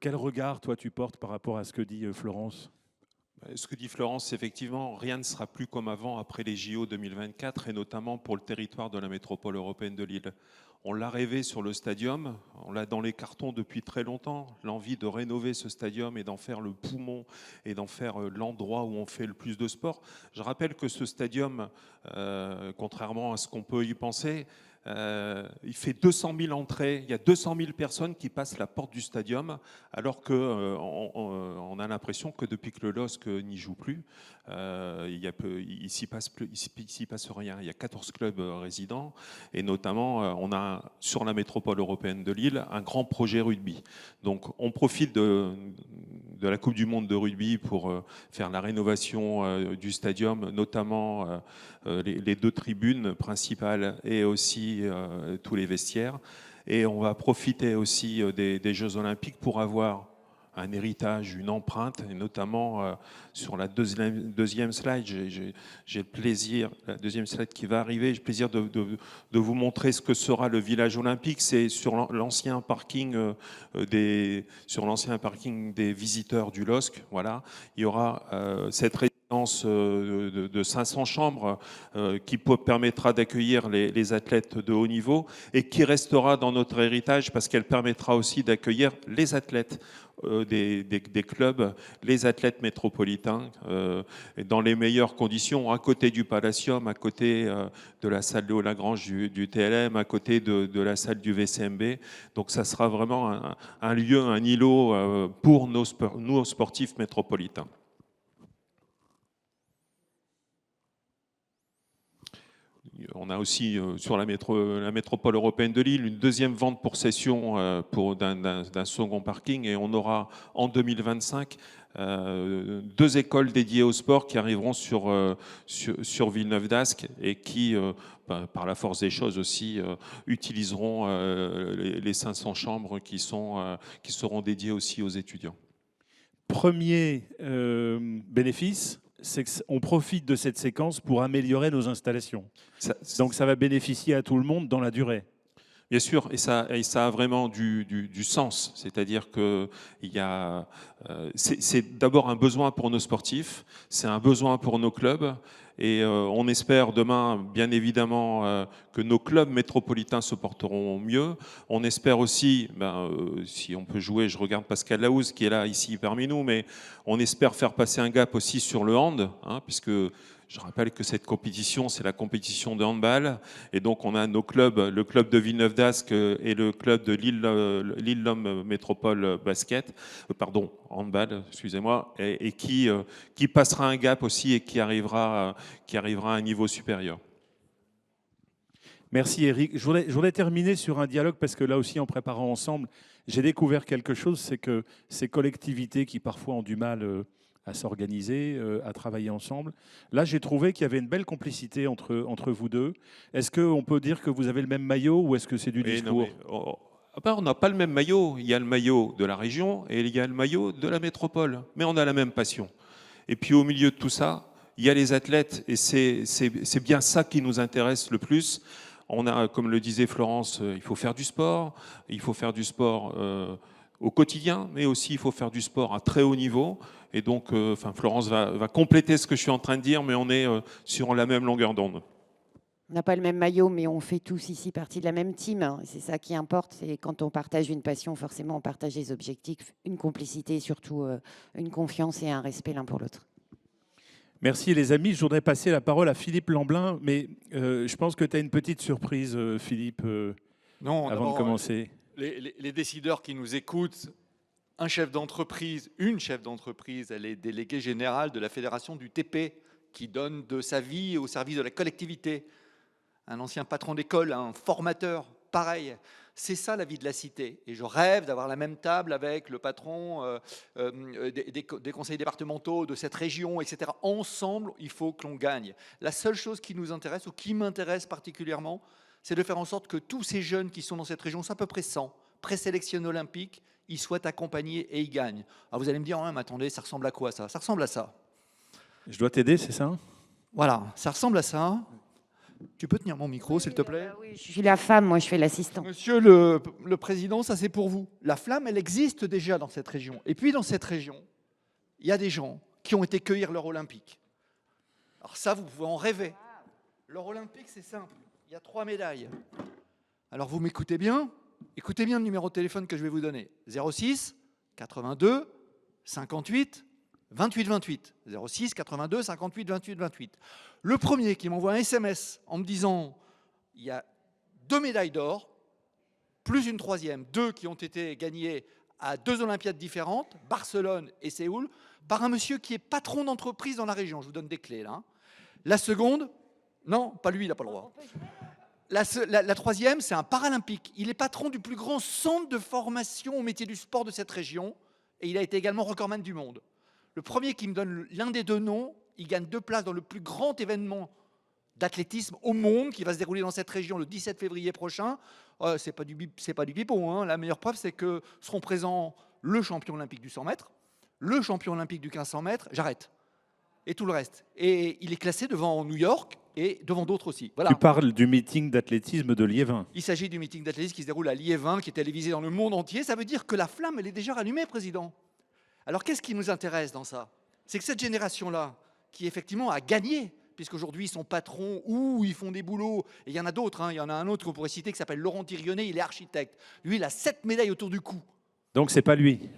Quel regard, toi, tu portes par rapport à ce que dit Florence ? Ce que dit Florence, effectivement, rien ne sera plus comme avant après les JO 2024, et notamment pour le territoire de la métropole européenne de Lille. On l'a rêvé sur le stadium, on l'a dans les cartons depuis très longtemps, l'envie de rénover ce stadium et d'en faire le poumon et d'en faire l'endroit où on fait le plus de sport. Je rappelle que ce stadium, contrairement à ce qu'on peut y penser, il fait 200 000 entrées, il y a 200 000 personnes qui passent la porte du stadium, alors qu'on a l'impression que depuis que le LOSC n'y joue plus, il s'y passe rien. Il y a 14 clubs résidents, et notamment on a sur la métropole européenne de Lille un grand projet rugby. Donc on profite de la Coupe du Monde de rugby pour faire la rénovation du stadium, notamment les 2 tribunes principales et aussi tous les vestiaires. Et on va profiter aussi des Jeux Olympiques pour avoir un héritage, une empreinte, et notamment sur la deuxième slide, j'ai le plaisir, la deuxième slide qui va arriver, j'ai le plaisir de vous montrer ce que sera le village olympique. C'est sur l'ancien parking des visiteurs du LOSC. Voilà, il y aura cette résidence licence de 500 chambres qui permettra d'accueillir les athlètes de haut niveau et qui restera dans notre héritage parce qu'elle permettra aussi d'accueillir les athlètes des clubs, les athlètes métropolitains dans les meilleures conditions, à côté du Palacium, à côté de la salle Léo-Lagrange du TLM, à côté de la salle du VCMB. Donc ça sera vraiment un lieu, un îlot pour nos sportifs métropolitains. On a aussi sur la métropole européenne de Lille une deuxième vente pour cession d'un second parking et on aura en 2025 2 écoles dédiées au sport qui arriveront sur Villeneuve-d'Ascq et qui, par la force des choses aussi, utiliseront les 500 chambres qui seront dédiées aussi aux étudiants. Premier bénéfice, c'est qu'on profite de cette séquence pour améliorer nos installations. Donc ça va bénéficier à tout le monde dans la durée. Bien sûr, et ça a vraiment du sens. C'est-à-dire que c'est d'abord un besoin pour nos sportifs, c'est un besoin pour nos clubs, et on espère demain, bien évidemment, que nos clubs métropolitains se porteront mieux. On espère aussi, si on peut jouer, je regarde Pascal Laouze qui est là, ici, parmi nous, mais on espère faire passer un gap aussi sur le hand, puisque je rappelle que cette compétition, c'est la compétition de handball. Et donc, on a nos clubs, le club de Villeneuve-d'Ascq et le club de Lille-Lhomme Métropole Basket, handball, excusez-moi, et qui passera un gap aussi et qui arrivera à un niveau supérieur. Merci Eric. Je voudrais terminer sur un dialogue parce que là aussi, en préparant ensemble, j'ai découvert quelque chose, c'est que ces collectivités qui parfois ont du mal à s'organiser, à travailler ensemble. Là, j'ai trouvé qu'il y avait une belle complicité entre vous deux. Est-ce qu'on peut dire que vous avez le même maillot ou est-ce que c'est du discours ? On n'a pas le même maillot. Il y a le maillot de la région et il y a le maillot de la métropole. Mais on a la même passion. Et puis au milieu de tout ça, il y a les athlètes et c'est bien ça qui nous intéresse le plus. On a, comme le disait Florence, il faut faire du sport. Il faut faire du sport au quotidien, mais aussi il faut faire du sport à très haut niveau. Et donc, Florence va compléter ce que je suis en train de dire, mais on est sur la même longueur d'onde. On n'a pas le même maillot, mais on fait tous ici partie de la même team. C'est ça qui importe. C'est quand on partage une passion, forcément, on partage des objectifs, une complicité, surtout une confiance et un respect l'un pour l'autre. Merci les amis. Je voudrais passer la parole à Philippe Lamblin, mais je pense que tu as une petite surprise, Philippe, avant de commencer. Les décideurs qui nous écoutent, un chef d'entreprise, une chef d'entreprise, elle est déléguée générale de la fédération du TP, qui donne de sa vie au service de la collectivité. Un ancien patron d'école, un formateur, pareil. C'est ça la vie de la cité. Et je rêve d'avoir la même table avec le patron des conseils départementaux de cette région, etc. Ensemble, il faut que l'on gagne. La seule chose qui nous intéresse, ou qui m'intéresse particulièrement, c'est de faire en sorte que tous ces jeunes qui sont dans cette région, c'est à peu près 100, présélectionnés olympiques, ils soient accompagnés et ils gagnent. Alors vous allez me dire, oh, mais attendez, ça ressemble à quoi ça ? Ça ressemble à ça. Je dois t'aider, c'est ça ? Voilà, ça ressemble à ça. Tu peux tenir mon micro, s'il te plaît ? Oui, je suis la femme, moi je fais l'assistant. Monsieur le Président, ça c'est pour vous. La flamme, elle existe déjà dans cette région. Et puis dans cette région, il y a des gens qui ont été cueillir l'or olympique. Alors ça, vous pouvez en rêver. L'or olympique, c'est simple. Il y a 3 médailles. Alors vous m'écoutez bien ? Écoutez bien le numéro de téléphone que je vais vous donner. 06 82 58 28 28. 06 82 58 28 28. Le premier qui m'envoie un SMS en me disant il y a 2 médailles d'or, plus une troisième, 2 qui ont été gagnées à 2 Olympiades différentes, Barcelone et Séoul, par un monsieur qui est patron d'entreprise dans la région. Je vous donne des clés là. La seconde, non, pas lui, il n'a pas le droit. La troisième, c'est un paralympique. Il est patron du plus grand centre de formation au métier du sport de cette région et il a été également recordman du monde. Le premier qui me donne l'un des 2 noms, il gagne 2 places dans le plus grand événement d'athlétisme au monde qui va se dérouler dans cette région le 17 février prochain. C'est pas du pipeau, hein. La meilleure preuve, c'est que seront présents le champion olympique du 100 mètres, le champion olympique du 1500 mètres, j'arrête, et tout le reste. Et il est classé devant New York et devant d'autres aussi. Voilà. Tu parles du meeting d'athlétisme de Liévin. Il s'agit du meeting d'athlétisme qui se déroule à Liévin, qui est télévisé dans le monde entier. Ça veut dire que la flamme, elle est déjà rallumée, Président. Alors qu'est-ce qui nous intéresse dans ça ? C'est que cette génération-là, qui effectivement a gagné, puisqu'aujourd'hui, son patron, ou ils font des boulots, et il y en a d'autres, hein, il y en a un autre qu'on pourrait citer qui s'appelle Laurent Thirionnet, il est architecte. Lui, il a 7 médailles autour du cou. Donc c'est pas lui.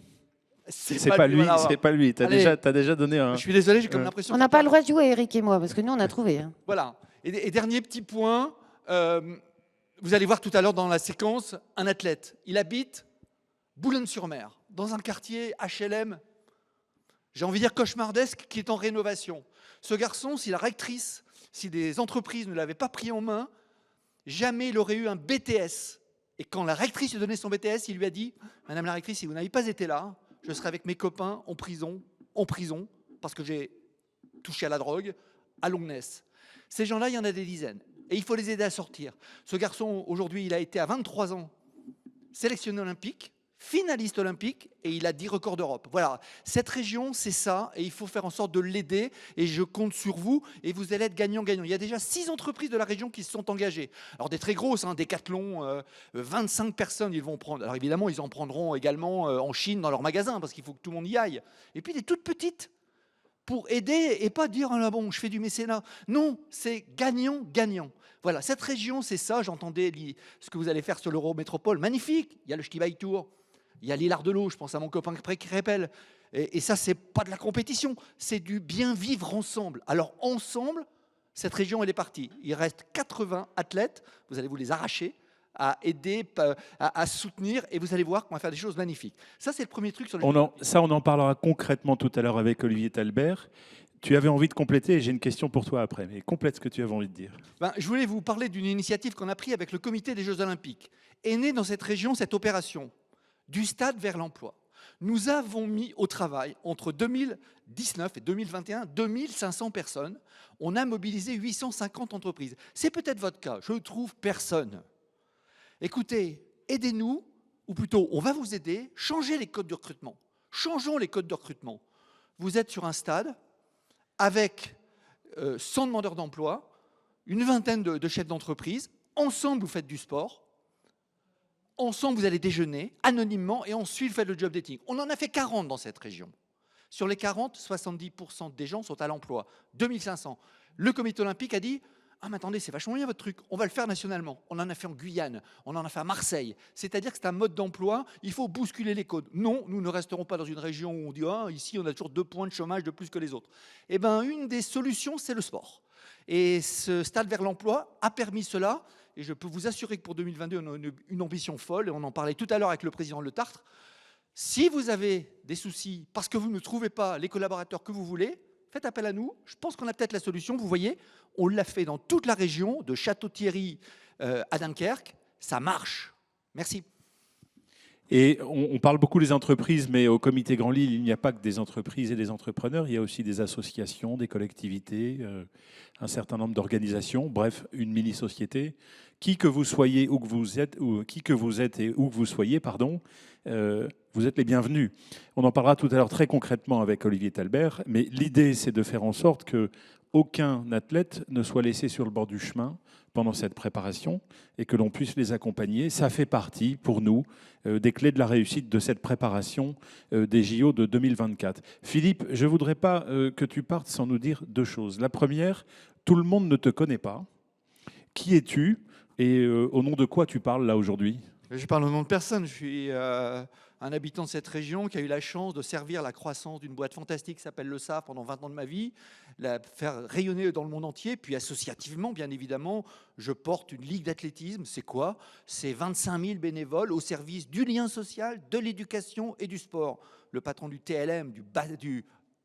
C'est pas lui. voilà. C'est pas lui. T'as Allez. déjà donné un. Je suis désolé, j'ai comme l'impression... On n'a pas le droit de jouer, Eric et moi, parce que nous, on a trouvé. Hein. Voilà. Et dernier petit point, vous allez voir tout à l'heure dans la séquence, un athlète. Il habite Boulogne-sur-Mer, dans un quartier HLM, j'ai envie de dire cauchemardesque, qui est en rénovation. Ce garçon, si la rectrice, si des entreprises ne l'avaient pas pris en main, jamais il aurait eu un BTS. Et quand la rectrice lui donnait son BTS, il lui a dit « Madame la rectrice, si vous n'avez pas été là, je serai avec mes copains en prison, parce que j'ai touché à la drogue, à Longnes. » Ces gens-là, il y en a des dizaines. Et il faut les aider à sortir. Ce garçon, aujourd'hui, il a été à 23 ans sélectionné olympique, finaliste olympique, et il a 10 records d'Europe. Voilà, cette région, c'est ça, et il faut faire en sorte de l'aider, et je compte sur vous, et vous allez être gagnant-gagnant. Il y a déjà 6 entreprises de la région qui se sont engagées. Alors des très grosses, hein, Decathlon, 25 personnes, ils vont prendre. Alors évidemment, ils en prendront également en Chine, dans leurs magasins, parce qu'il faut que tout le monde y aille. Et puis des toutes petites, pour aider, et pas dire, ah là bon, je fais du mécénat. Non, c'est gagnant-gagnant. Voilà, cette région, c'est ça. J'entendais ce que vous allez faire sur l'Eurométropole. Magnifique. Il y a le Ski Tour. Il y a l'île Ardelot, je pense à mon copain Crépel. Et ça, c'est pas de la compétition, c'est du bien vivre ensemble. Alors ensemble, cette région, elle est partie. Il reste 80 athlètes, vous allez vous les arracher, à aider, à soutenir, et vous allez voir qu'on va faire des choses magnifiques. Ça, c'est le premier truc sur le... On en parlera concrètement tout à l'heure avec Olivier Talbert. Tu avais envie de compléter, et j'ai une question pour toi après, mais complète ce que tu avais envie de dire. Je voulais vous parler d'une initiative qu'on a prise avec le comité des Jeux Olympiques. Est née dans cette région cette opération du stade vers l'emploi. Nous avons mis au travail, entre 2019 et 2021, 2500 personnes. On a mobilisé 850 entreprises. C'est peut-être votre cas, je trouve personne. Écoutez, aidez-nous, ou plutôt, on va vous aider, changez les codes de recrutement. Changeons les codes de recrutement. Vous êtes sur un stade avec 100 demandeurs d'emploi, une vingtaine de chefs d'entreprise. Ensemble, vous faites du sport. Ensemble, vous allez déjeuner anonymement et ensuite, vous faites le job dating. On en a fait 40 dans cette région. Sur les 40, 70% des gens sont à l'emploi. 2500. Le comité olympique a dit « Ah, mais attendez, c'est vachement bien votre truc. On va le faire nationalement. » On en a fait en Guyane, on en a fait à Marseille. C'est-à-dire que c'est un mode d'emploi, il faut bousculer les codes. Non, nous ne resterons pas dans une région où on dit « Ah, ici, on a toujours 2 points de chômage de plus que les autres. » Eh bien, une des solutions, c'est le sport. Et ce stade vers l'emploi a permis cela. Et je peux vous assurer que pour 2022, on a une ambition folle. Et on en parlait tout à l'heure avec le président Le Tartre. Si vous avez des soucis parce que vous ne trouvez pas les collaborateurs que vous voulez, faites appel à nous. Je pense qu'on a peut-être la solution. Vous voyez, on l'a fait dans toute la région, de Château-Thierry à Dunkerque. Ça marche. Merci. Et on parle beaucoup des entreprises, mais au comité Grand Lille, il n'y a pas que des entreprises et des entrepreneurs, il y a aussi des associations, des collectivités, un certain nombre d'organisations, bref, une mini-société. Qui que vous soyez, où que vous êtes, ou qui que vous êtes et où que vous soyez, pardon, vous êtes les bienvenus. On en parlera tout à l'heure très concrètement avec Olivier Talbert, mais l'idée, c'est de faire en sorte que aucun athlète ne soit laissé sur le bord du chemin pendant cette préparation et que l'on puisse les accompagner. Ça fait partie, pour nous, des clés de la réussite de cette préparation des JO de 2024. Philippe, je ne voudrais pas que tu partes sans nous dire 2 choses. La première, tout le monde ne te connaît pas. Qui es-tu et au nom de quoi tu parles là aujourd'hui ? Je parle au nom de personne. Je suis un habitant de cette région qui a eu la chance de servir la croissance d'une boîte fantastique qui s'appelle Le SAF pendant 20 ans de ma vie, la faire rayonner dans le monde entier. Puis associativement, bien évidemment, je porte une ligue d'athlétisme. C'est quoi ? C'est 25 000 bénévoles au service du lien social, de l'éducation et du sport. Le patron du TLM, du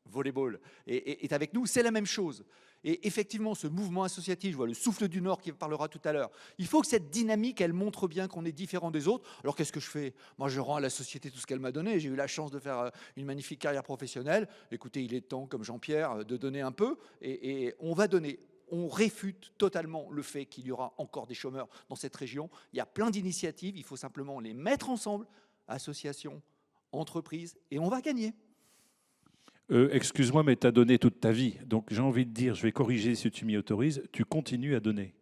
volleyball, est avec nous. C'est la même chose. Et effectivement, ce mouvement associatif, je vois le Souffle du Nord qui parlera tout à l'heure, il faut que cette dynamique, elle montre bien qu'on est différent des autres. Alors qu'est-ce que je fais ? Moi, je rends à la société tout ce qu'elle m'a donné. J'ai eu la chance de faire une magnifique carrière professionnelle. Écoutez, il est temps, comme Jean-Pierre, de donner un peu. Et on va donner. On réfute totalement le fait qu'il y aura encore des chômeurs dans cette région. Il y a plein d'initiatives. Il faut simplement les mettre ensemble, associations, entreprises, et on va gagner. Excuse-moi, mais tu as donné toute ta vie. Donc j'ai envie de dire, je vais corriger si tu m'y autorises, tu continues à donner.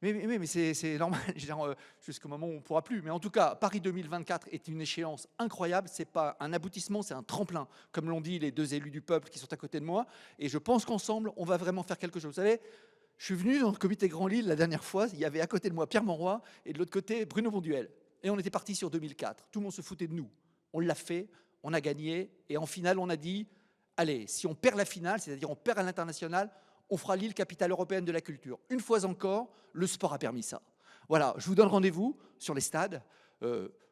Mais c'est normal, je veux dire, jusqu'au moment où on ne pourra plus. Mais en tout cas, Paris 2024 est une échéance incroyable. Ce n'est pas un aboutissement, c'est un tremplin, comme l'ont dit les deux élus du peuple qui sont à côté de moi. Et je pense qu'ensemble, on va vraiment faire quelque chose. Vous savez, je suis venu dans le comité Grand Lille la dernière fois. Il y avait à côté de moi Pierre Monroy et de l'autre côté Bruno Bonduel. Et on était parti sur 2004. Tout le monde se foutait de nous. On l'a fait, on a gagné. Et en finale, on a dit, allez, si on perd la finale, c'est-à-dire on perd à l'international, on fera Lille capitale européenne de la culture. Une fois encore, le sport a permis ça. Voilà, je vous donne rendez-vous sur les stades,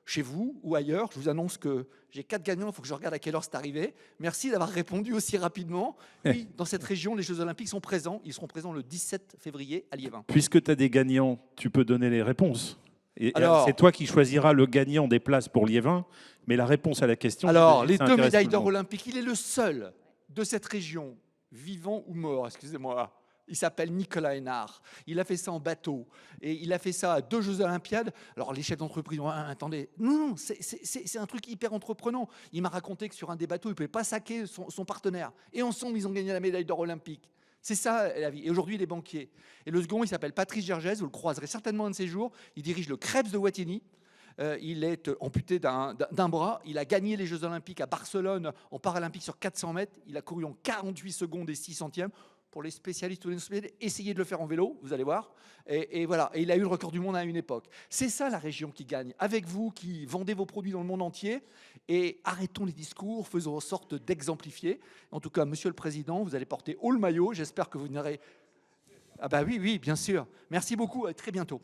chez vous ou ailleurs. Je vous annonce que j'ai 4 gagnants, il faut que je regarde à quelle heure c'est arrivé. Merci d'avoir répondu aussi rapidement. Oui, dans cette région, les Jeux Olympiques sont présents. Ils seront présents le 17 février à Liévin. Puisque tu as des gagnants, tu peux donner les réponses. Et Alors, c'est toi qui choisiras le gagnant des places pour Liévin, mais la réponse à la question... Alors, ça les 2 intéresse médailles tout le d'or monde. olympiques, il est le seul de cette région, vivant ou mort, excusez-moi. Il s'appelle Nicolas Hénard. Il a fait ça en bateau. Et il a fait ça à 2 Jeux Olympiades. Alors, les chefs d'entreprise ont attendez. Non, c'est un truc hyper entreprenant. Il m'a raconté que sur un des bateaux, il ne pouvait pas saquer son partenaire. Et ensemble, ils ont gagné la médaille d'or olympique. C'est ça la vie. Et aujourd'hui, il est banquier. Et le second, il s'appelle Patrice Gergès. Vous le croiserez certainement un de ces jours. Il dirige le Krebs de Wattignies. Il est amputé d'un bras. Il a gagné les Jeux Olympiques à Barcelone en paralympique sur 400 mètres. Il a couru en 48 secondes et 6 centièmes. Pour les spécialistes ou les non-spécialistes, essayez de le faire en vélo, vous allez voir. Et voilà. Et il a eu le record du monde à une époque. C'est ça la région qui gagne. Avec vous qui vendez vos produits dans le monde entier. Et arrêtons les discours, faisons en sorte d'exemplifier. En tout cas, Monsieur le Président, vous allez porter haut le maillot. J'espère que vous n'aurez... Ah bah oui, bien sûr. Merci beaucoup. À très bientôt.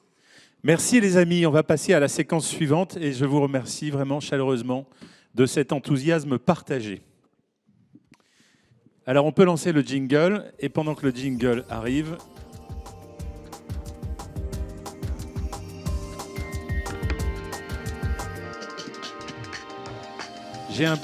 Merci les amis, on va passer à la séquence suivante et je vous remercie vraiment chaleureusement de cet enthousiasme partagé. Alors on peut lancer le jingle et pendant que le jingle arrive, j'ai un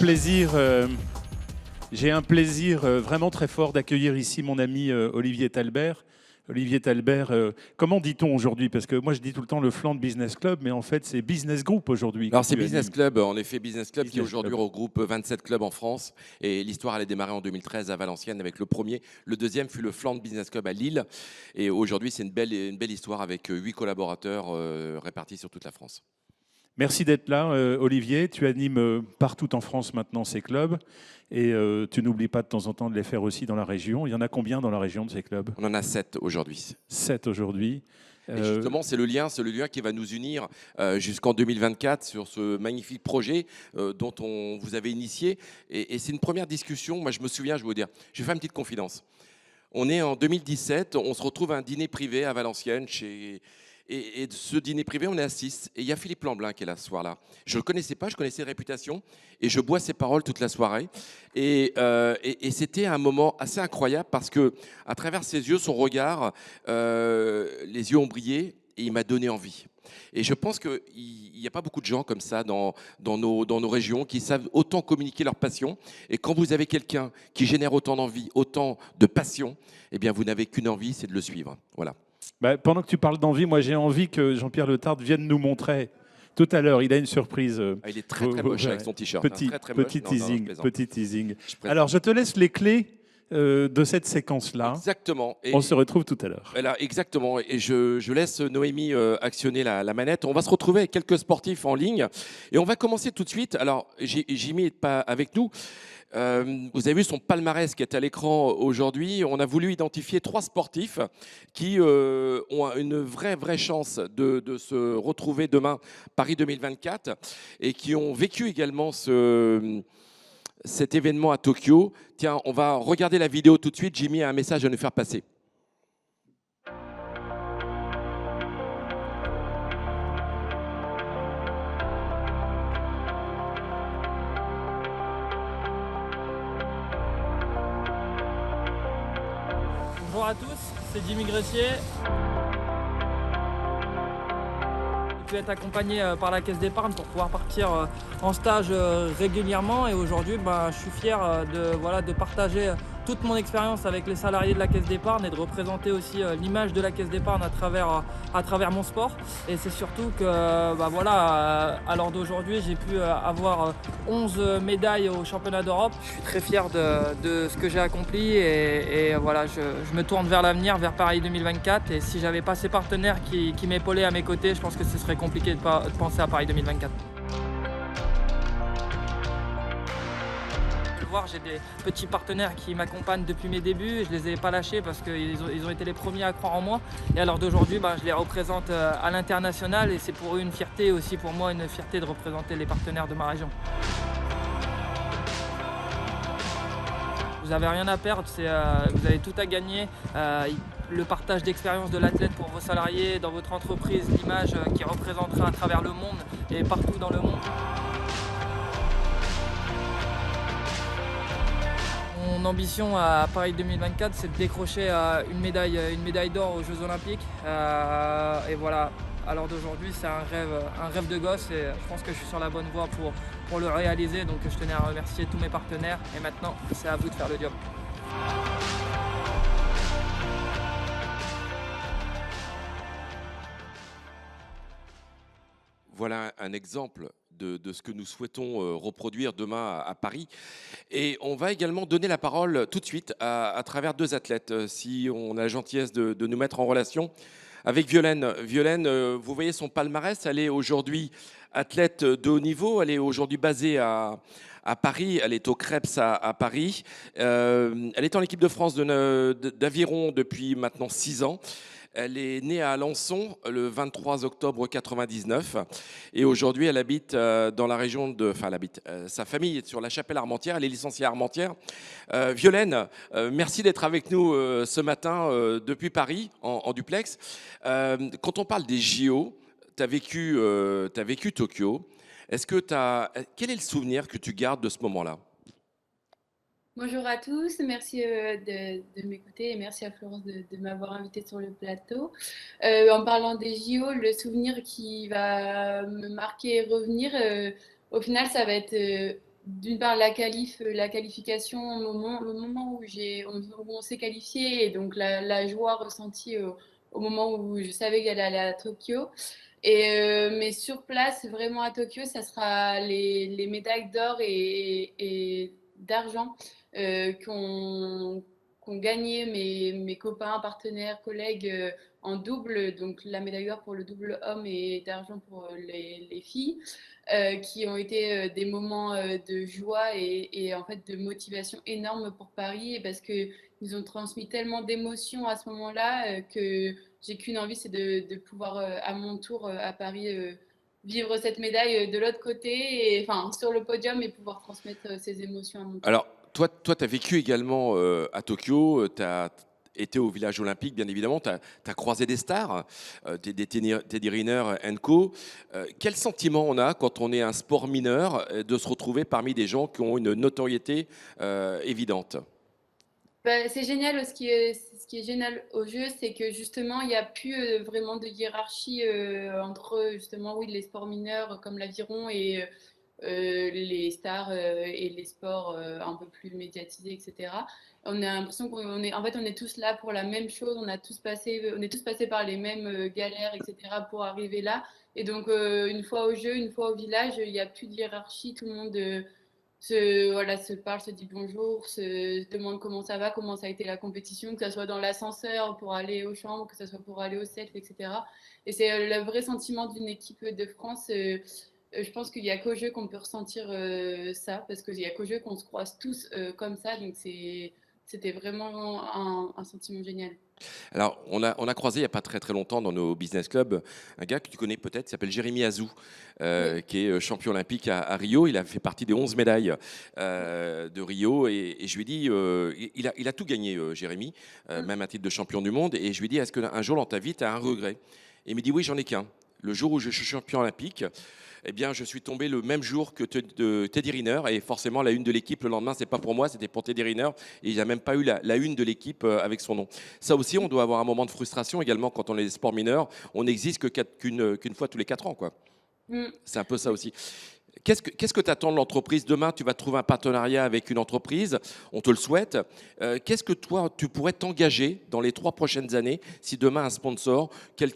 plaisir vraiment très fort d'accueillir ici mon ami Olivier Talbert. Olivier Talbert, comment dit-on aujourd'hui? Parce que moi, je dis tout le temps le Flandre Business Club, mais en fait, c'est Business Group aujourd'hui. Alors, c'est Business Club, en effet, Business Club qui Business aujourd'hui Club. regroupe 27 clubs en France. Et l'histoire, elle a démarré en 2013 à Valenciennes avec le premier. Le deuxième fut le Flandre Business Club à Lille. Et aujourd'hui, c'est une belle histoire avec 8 collaborateurs répartis sur toute la France. Merci d'être là, Olivier. Tu animes partout en France maintenant ces clubs. Et tu n'oublies pas de temps en temps de les faire aussi dans la région. Il y en a combien dans la région de ces clubs? On en a 7 aujourd'hui. 7 aujourd'hui. Et justement, c'est le lien qui va nous unir jusqu'en 2024 sur ce magnifique projet dont on vous avait initié. Et c'est une première discussion. Moi, je me souviens, je vais vous dire, je vais faire une petite confidence. On est en 2017, on se retrouve à un dîner privé à Valenciennes Et de ce dîner privé, on est à 6. Et il y a Philippe Lamblin qui est là ce soir-là. Je ne le connaissais pas, je connaissais Réputation. Et je bois ses paroles toute la soirée. Et c'était un moment assez incroyable parce qu'à travers ses yeux, son regard, les yeux ont brillé et il m'a donné envie. Et je pense qu'il n'y a pas beaucoup de gens comme ça dans nos régions qui savent autant communiquer leur passion. Et quand vous avez quelqu'un qui génère autant d'envie, autant de passion, eh bien, vous n'avez qu'une envie, c'est de le suivre. Voilà. Bah, pendant que tu parles d'envie, moi j'ai envie que Jean-Pierre Le Tard vienne nous montrer tout à l'heure. Il a une surprise. Il est très moche avec son t-shirt. Petit teasing. Non, petit teasing. Alors je te laisse les clés de cette séquence-là. Exactement. Et on se retrouve tout à l'heure. Exactement. Et je laisse Noémie actionner la manette. On va se retrouver avec quelques sportifs en ligne. Et on va commencer tout de suite. Alors Jimmy n'est pas avec nous. Vous avez vu son palmarès qui est à l'écran aujourd'hui. On a voulu identifier 3 sportifs qui ont une vraie chance de se retrouver demain Paris 2024 et qui ont vécu également cet événement à Tokyo. Tiens, on va regarder la vidéo tout de suite. Jimmy a un message à nous faire passer. Bonjour à tous, c'est Jimmy Gressier. Je vais être accompagné par la Caisse d'épargne pour pouvoir partir en stage régulièrement et aujourd'hui je suis fier de partager toute mon expérience avec les salariés de la Caisse d'Épargne et de représenter aussi l'image de la Caisse d'Épargne à travers mon sport. Et c'est surtout que à l'heure d'aujourd'hui, j'ai pu avoir 11 médailles au championnat d'Europe. Je suis très fier de ce que j'ai accompli et voilà, je me tourne vers l'avenir, vers Paris 2024. Et si j'avais pas ces partenaires qui m'épaulaient à mes côtés, je pense que ce serait compliqué de penser à Paris 2024. J'ai des petits partenaires qui m'accompagnent depuis mes débuts. Je les ai pas lâchés parce qu'ils ont été les premiers à croire en moi. Et à l'heure d'aujourd'hui, je les représente à l'international et c'est pour eux une fierté aussi, pour moi une fierté de représenter les partenaires de ma région. Vous n'avez rien à perdre, vous avez tout à gagner. Le partage d'expérience de l'athlète pour vos salariés, dans votre entreprise, l'image qui représentera à travers le monde et partout dans le monde. Mon ambition à Paris 2024, c'est de décrocher une médaille d'or aux Jeux Olympiques. Et voilà, à l'heure d'aujourd'hui, c'est un rêve de gosse et je pense que je suis sur la bonne voie pour le réaliser. Donc je tenais à remercier tous mes partenaires et maintenant, c'est à vous de faire le job. Voilà un exemple de ce que nous souhaitons reproduire demain à Paris. Et on va également donner la parole tout de suite à travers deux athlètes, si on a la gentillesse de nous mettre en relation avec Violaine. Violaine, vous voyez son palmarès, elle est aujourd'hui athlète de haut niveau, elle est aujourd'hui basée à Paris, elle est au Krebs à Paris. Elle est en équipe de France d'aviron depuis maintenant 6 ans. Elle est née à Alençon le 23 octobre 1999 et aujourd'hui elle habite dans la région sa famille est sur la Chapelle-Armentières, elle est licenciée à Armentières. Violaine, merci d'être avec nous ce matin depuis Paris en duplex. Quand on parle des JO, tu as vécu Tokyo. Quel est le souvenir que tu gardes de ce moment-là ? Bonjour à tous, merci de m'écouter et merci à Florence de m'avoir invité sur le plateau. En parlant des JO, le souvenir qui va me marquer et revenir, au final, ça va être d'une part la qualification au moment où on s'est qualifié et donc la joie ressentie au moment où je savais qu'elle allait à Tokyo. Mais sur place, vraiment à Tokyo, ça sera les médailles d'or et d'argent qu'ont gagné mes copains, partenaires, collègues en double, donc la médaille d'or pour le double homme et d'argent pour les filles, qui ont été des moments de joie et en fait de motivation énorme pour Paris, parce qu'ils nous ont transmis tellement d'émotions à ce moment-là que j'ai qu'une envie, c'est de pouvoir à mon tour à Paris vivre cette médaille de l'autre côté, enfin sur le podium et pouvoir transmettre ces émotions à mon tour. Alors, toi, tu as vécu également à Tokyo, tu as été au village olympique, bien évidemment, tu as croisé des stars, des Teddy Riner & Co. Quel sentiment on a quand on est un sport mineur de se retrouver parmi des gens qui ont une notoriété évidente ? C'est génial, ce qui est génial au jeu, c'est que justement, il n'y a plus vraiment de hiérarchie entre justement, les sports mineurs comme l'aviron et les stars et les sports un peu plus médiatisés, etc. On a l'impression qu'on est tous là pour la même chose, on est tous passés par les mêmes galères, etc. pour arriver là. Et donc, une fois au jeu, une fois au village, il n'y a plus de hiérarchie, tout le monde se parle, se dit bonjour, se demande comment ça va, comment ça a été la compétition, que ce soit dans l'ascenseur pour aller aux chambres, que ce soit pour aller au self, etc. Et c'est le vrai sentiment d'une équipe de France. Je pense qu'il n'y a qu'au jeu qu'on peut ressentir ça, parce qu'il n'y a qu'au jeu qu'on se croise tous comme ça. Donc c'était vraiment un sentiment génial. Alors, on a croisé il n'y a pas très très longtemps dans nos business clubs un gars que tu connais peut-être, qui s'appelle Jérémy Azou, qui est champion olympique à Rio. Il a fait partie des 11 médailles de Rio. Et je lui ai dit, il a tout gagné, Jérémy, même un titre de champion du monde. Et je lui ai dit, est-ce qu'un jour dans ta vie, tu as un regret ? Et il me dit, oui, j'en ai qu'un. Le jour où je suis champion olympique, eh bien, je suis tombé le même jour que Teddy Riner, et forcément la une de l'équipe le lendemain, c'est pas pour moi, c'était pour Teddy Riner, et il n'a même pas eu la une de l'équipe avec son nom. Ça aussi, on doit avoir un moment de frustration également quand on est des sports mineurs. On n'existe qu'une fois tous les 4 ans, quoi. C'est un peu ça aussi. Qu'est-ce que tu attends de l'entreprise? Demain, tu vas trouver un partenariat avec une entreprise, on te le souhaite. Qu'est-ce que toi, tu pourrais t'engager dans les 3 prochaines années si demain un sponsor,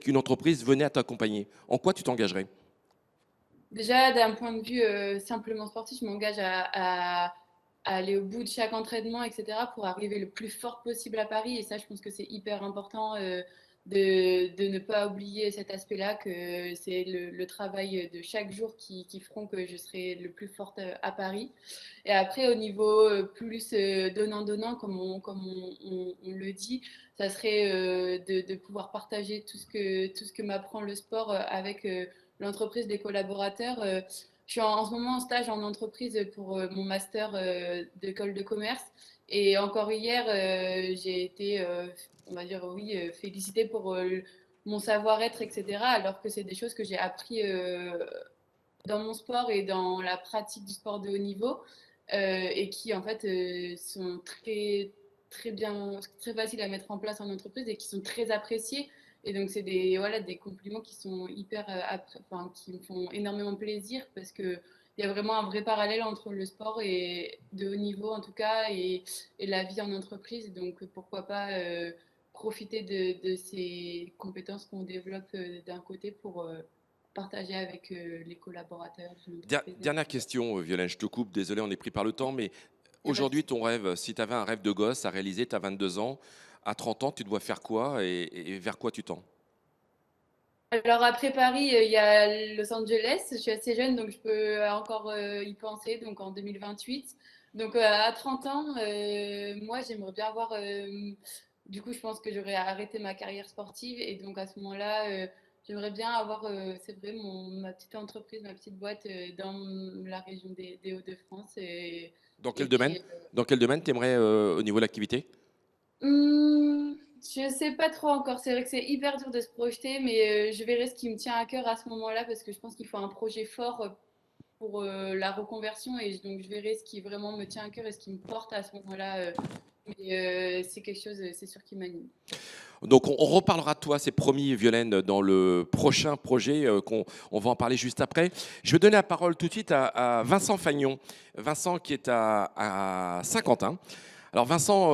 une entreprise venait à t'accompagner? En quoi tu t'engagerais? Déjà, d'un point de vue simplement sportif, je m'engage à aller au bout de chaque entraînement, etc., pour arriver le plus fort possible à Paris. Et ça, je pense que c'est hyper important de ne pas oublier cet aspect-là, que c'est le travail de chaque jour qui feront que je serai le plus forte à Paris. Et après, au niveau plus donnant-donnant, comme on le dit, ça serait de pouvoir partager tout ce que m'apprend le sport avec l'entreprise, des collaborateurs. Je suis en ce moment en stage en entreprise pour mon master d'école de commerce. Et encore hier, j'ai été, on va dire, oui, félicitée pour mon savoir-être, etc. Alors que c'est des choses que j'ai appris dans mon sport et dans la pratique du sport de haut niveau et qui, en fait, sont très bien, très faciles à mettre en place en entreprise et qui sont très appréciés. Et donc, c'est des compliments qui sont qui me font énormément plaisir parce qu'il y a vraiment un vrai parallèle entre le sport et de haut niveau, en tout cas, et la vie en entreprise. Donc, pourquoi pas profiter de ces compétences qu'on développe d'un côté pour partager avec les collaborateurs. Dernière question, Violaine, je te coupe, désolé, on est pris par le temps, mais aujourd'hui, ton rêve, si tu avais un rêve de gosse à réaliser, tu as 22 ans, à 30 ans, tu dois faire quoi et vers quoi tu tends? Alors après Paris, il y a Los Angeles. Je suis assez jeune, donc je peux encore y penser, donc en 2028. Donc à 30 ans, moi j'aimerais bien avoir... du coup, je pense que j'aurais arrêté ma carrière sportive et donc à ce moment-là, j'aimerais bien avoir, c'est vrai, ma petite entreprise, ma petite boîte dans la région des Hauts-de-France. Dans quel domaine? Dans quel domaine t'aimerais au niveau de l'activité? Je sais pas trop encore. C'est vrai que c'est hyper dur de se projeter, mais je verrai ce qui me tient à cœur à ce moment-là parce que je pense qu'il faut un projet fort pour la reconversion et donc je verrai ce qui vraiment me tient à cœur et ce qui me porte à ce moment-là. Mais c'est quelque chose, c'est sûr, qui m'anime. Donc on reparlera de toi, c'est promis, Violaine, dans le prochain projet, on va en parler juste après. Je vais donner la parole tout de suite à Vincent Fagnon. Vincent qui est à Saint-Quentin. Alors Vincent,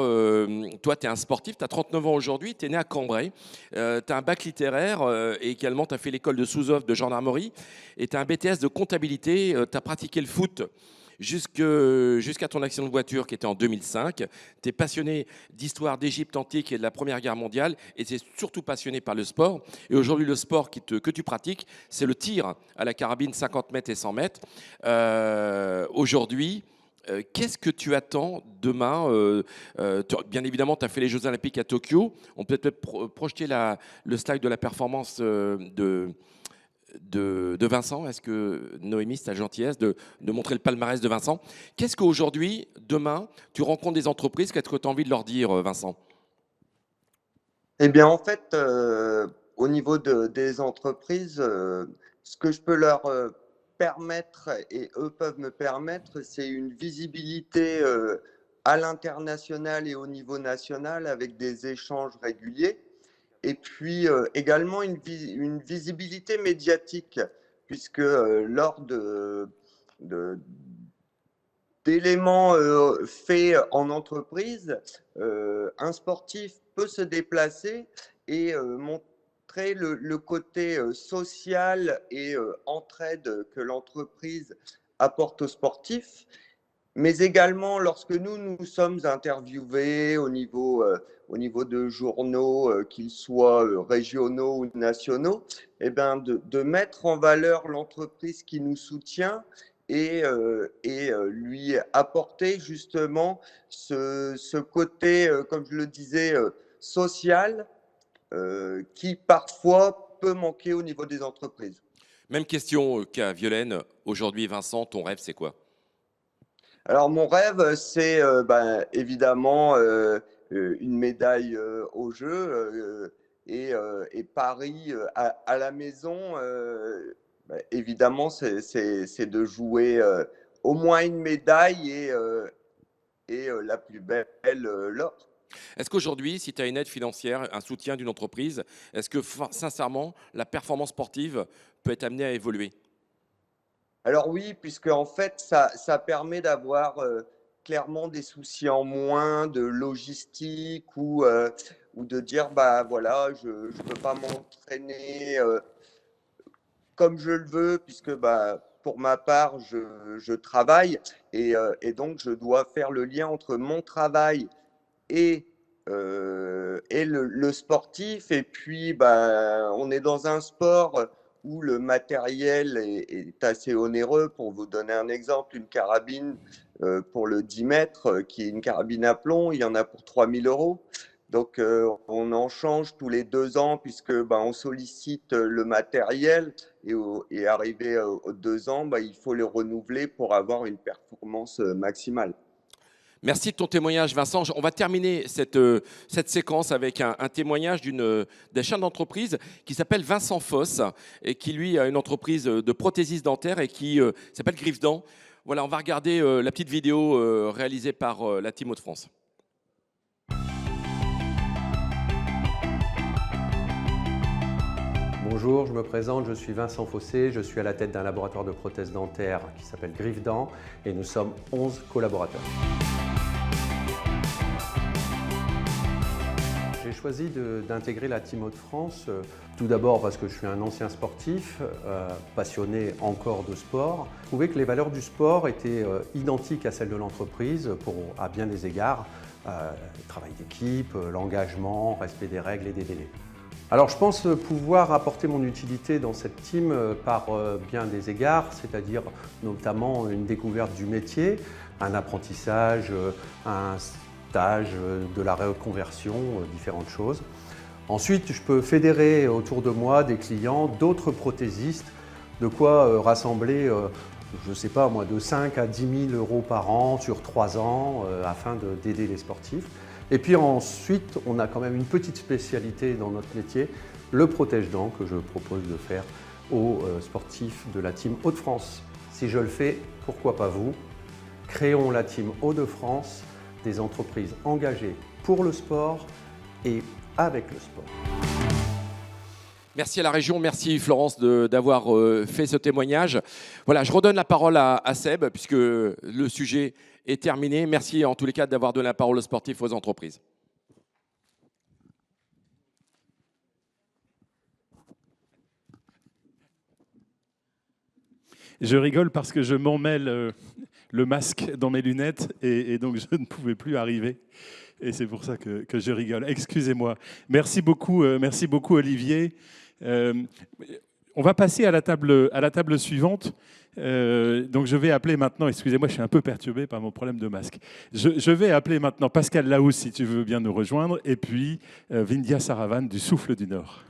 toi tu es un sportif, tu as 39 ans aujourd'hui, tu es né à Cambrai, tu as un bac littéraire et également tu as fait l'école de sous-off de gendarmerie et tu as un BTS de comptabilité, tu as pratiqué le foot jusqu'à ton accident de voiture qui était en 2005. Tu es passionné d'histoire d'Égypte antique et de la Première Guerre mondiale et tu es surtout passionné par le sport. Et aujourd'hui, le sport que tu pratiques, c'est le tir à la carabine 50 mètres et 100 mètres. Aujourd'hui, qu'est-ce que tu attends demain? Bien évidemment, tu as fait les Jeux Olympiques à Tokyo. On peut peut-être projeter le slide de la performance de Vincent. Est-ce que Noémie, c'est ta gentillesse de montrer le palmarès de Vincent? Qu'est-ce qu'aujourd'hui, demain, tu rencontres des entreprises, qu'est-ce que tu as envie de leur dire, Vincent? Eh bien, en fait, au niveau des entreprises, ce que je peux leur permettre et eux peuvent me permettre, c'est une visibilité à l'international et au niveau national avec des échanges réguliers. Et puis également une visibilité médiatique, puisque lors d'éléments faits en entreprise, un sportif peut se déplacer et montrer le côté social et entraide que l'entreprise apporte aux sportifs. Mais également, lorsque nous sommes interviewés au niveau de journaux, qu'ils soient régionaux ou nationaux, eh ben de mettre en valeur l'entreprise qui nous soutient et lui apporter justement ce côté, comme je le disais, social, qui parfois peut manquer au niveau des entreprises. Même question qu'à Violaine. Aujourd'hui, Vincent, ton rêve, c'est quoi? Alors, mon rêve, c'est évidemment une médaille aux Jeux et Paris à la maison. Évidemment, c'est de jouer au moins une médaille et la plus belle, l'or. Est-ce qu'aujourd'hui, si tu as une aide financière, un soutien d'une entreprise, est-ce que sincèrement, la performance sportive peut être amenée à évoluer? Alors oui, puisque en fait, ça permet d'avoir clairement des soucis en moins de logistique ou de dire, bah voilà, je ne peux pas m'entraîner comme je le veux, puisque bah, pour ma part, je travaille et donc je dois faire le lien entre mon travail et le sportif. Et puis, bah, on est dans un sport où le matériel est assez onéreux. Pour vous donner un exemple, une carabine pour le 10 mètres, qui est une carabine à plomb, il y en a pour 3 000 €. Donc, on en change tous les 2 ans puisque bah, on sollicite le matériel et arrivé aux 2 ans, bah, il faut le renouveler pour avoir une performance maximale. Merci de ton témoignage, Vincent. On va terminer cette séquence avec un témoignage d'un chef d'entreprise qui s'appelle Vincent Foss et qui, lui, a une entreprise de prothésiste dentaire et qui s'appelle Griffedent. Voilà, on va regarder la petite vidéo réalisée par la Team Hauts-de-France. Bonjour, je me présente, je suis Vincent Fossé, je suis à la tête d'un laboratoire de prothèses dentaires qui s'appelle Griffedent et nous sommes 11 collaborateurs. J'ai choisi d'intégrer la Team Hauts-de-France, tout d'abord parce que je suis un ancien sportif, passionné encore de sport. Je trouvais que les valeurs du sport étaient identiques à celles de l'entreprise à bien des égards, le travail d'équipe, l'engagement, respect des règles et des délais. Alors je pense pouvoir apporter mon utilité dans cette team par bien des égards, c'est-à-dire notamment une découverte du métier, un apprentissage, un stage, de la reconversion, différentes choses. Ensuite, je peux fédérer autour de moi des clients, d'autres prothésistes, de quoi rassembler, je ne sais pas moi, de 5 à 10 000 € par an sur 3 ans afin d'aider les sportifs. Et puis ensuite, on a quand même une petite spécialité dans notre métier, le protège-dents que je propose de faire aux sportifs de la Team Hauts-de-France. Si je le fais, pourquoi pas vous? Créons la Team Hauts-de-France, des entreprises engagées pour le sport et avec le sport. Merci à la région, merci Florence d'avoir fait ce témoignage. Voilà, je redonne la parole à Seb puisque le sujet est terminé. Merci en tous les cas d'avoir donné la parole aux sportifs, aux entreprises. Je rigole parce que je m'emmêle le masque dans mes lunettes et donc je ne pouvais plus arriver. Et c'est pour ça que je rigole. Excusez-moi. Merci beaucoup Olivier. On va passer à la table suivante. Donc je vais appeler maintenant, excusez-moi, je suis un peu perturbé par mon problème de masque. Je vais appeler maintenant Pascal Laous, si tu veux bien nous rejoindre, et puis Vindhya Saravan du Souffle du Nord.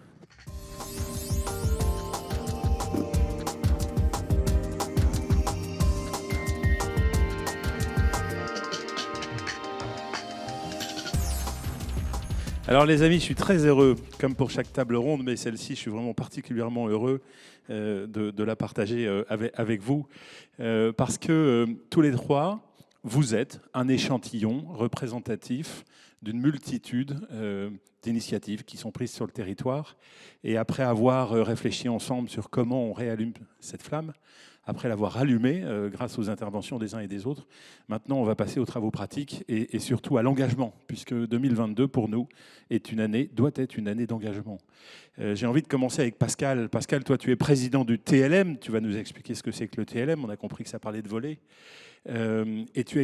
Alors les amis, je suis très heureux, comme pour chaque table ronde, mais celle-ci, je suis vraiment particulièrement heureux de la partager avec vous, parce que tous les trois, vous êtes un échantillon représentatif d'une multitude d'initiatives qui sont prises sur le territoire. Et après avoir réfléchi ensemble sur comment on réallume cette flamme, après l'avoir allumée grâce aux interventions des uns et des autres, maintenant on va passer aux travaux pratiques et surtout à l'engagement, puisque 2022 pour nous doit être une année d'engagement. J'ai envie de commencer avec Pascal. Pascal, toi tu es président du TLM, tu vas nous expliquer ce que c'est que le TLM, on a compris que ça parlait de volley. Et tu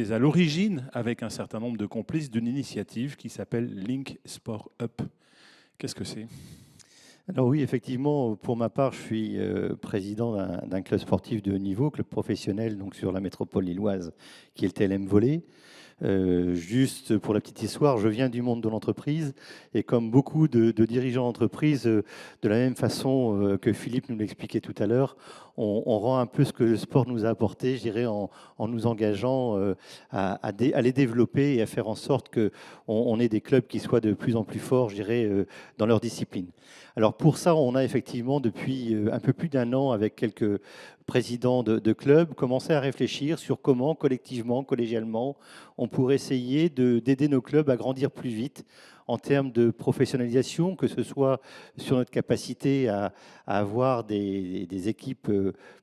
es à l'origine, avec un certain nombre de complices, d'une initiative qui s'appelle Link Sport Up. Qu'est-ce que c'est ? Alors oui, effectivement, pour ma part, je suis président d'un club sportif de haut niveau, club professionnel donc sur la métropole lilloise, qui est le TLM Volley. Juste pour la petite histoire, je viens du monde de l'entreprise et comme beaucoup de dirigeants d'entreprise, de la même façon que Philippe nous l'expliquait tout à l'heure, on rend un peu ce que le sport nous a apporté, je dirais, en nous engageant à les développer et à faire en sorte qu'on ait des clubs qui soient de plus en plus forts, je dirais, dans leur discipline. Alors pour ça, on a effectivement depuis un peu plus d'un an, avec quelques présidents de clubs, commencé à réfléchir sur comment, collectivement, collégialement, on pourrait essayer d'aider nos clubs à grandir plus vite en termes de professionnalisation, que ce soit sur notre capacité à avoir des équipes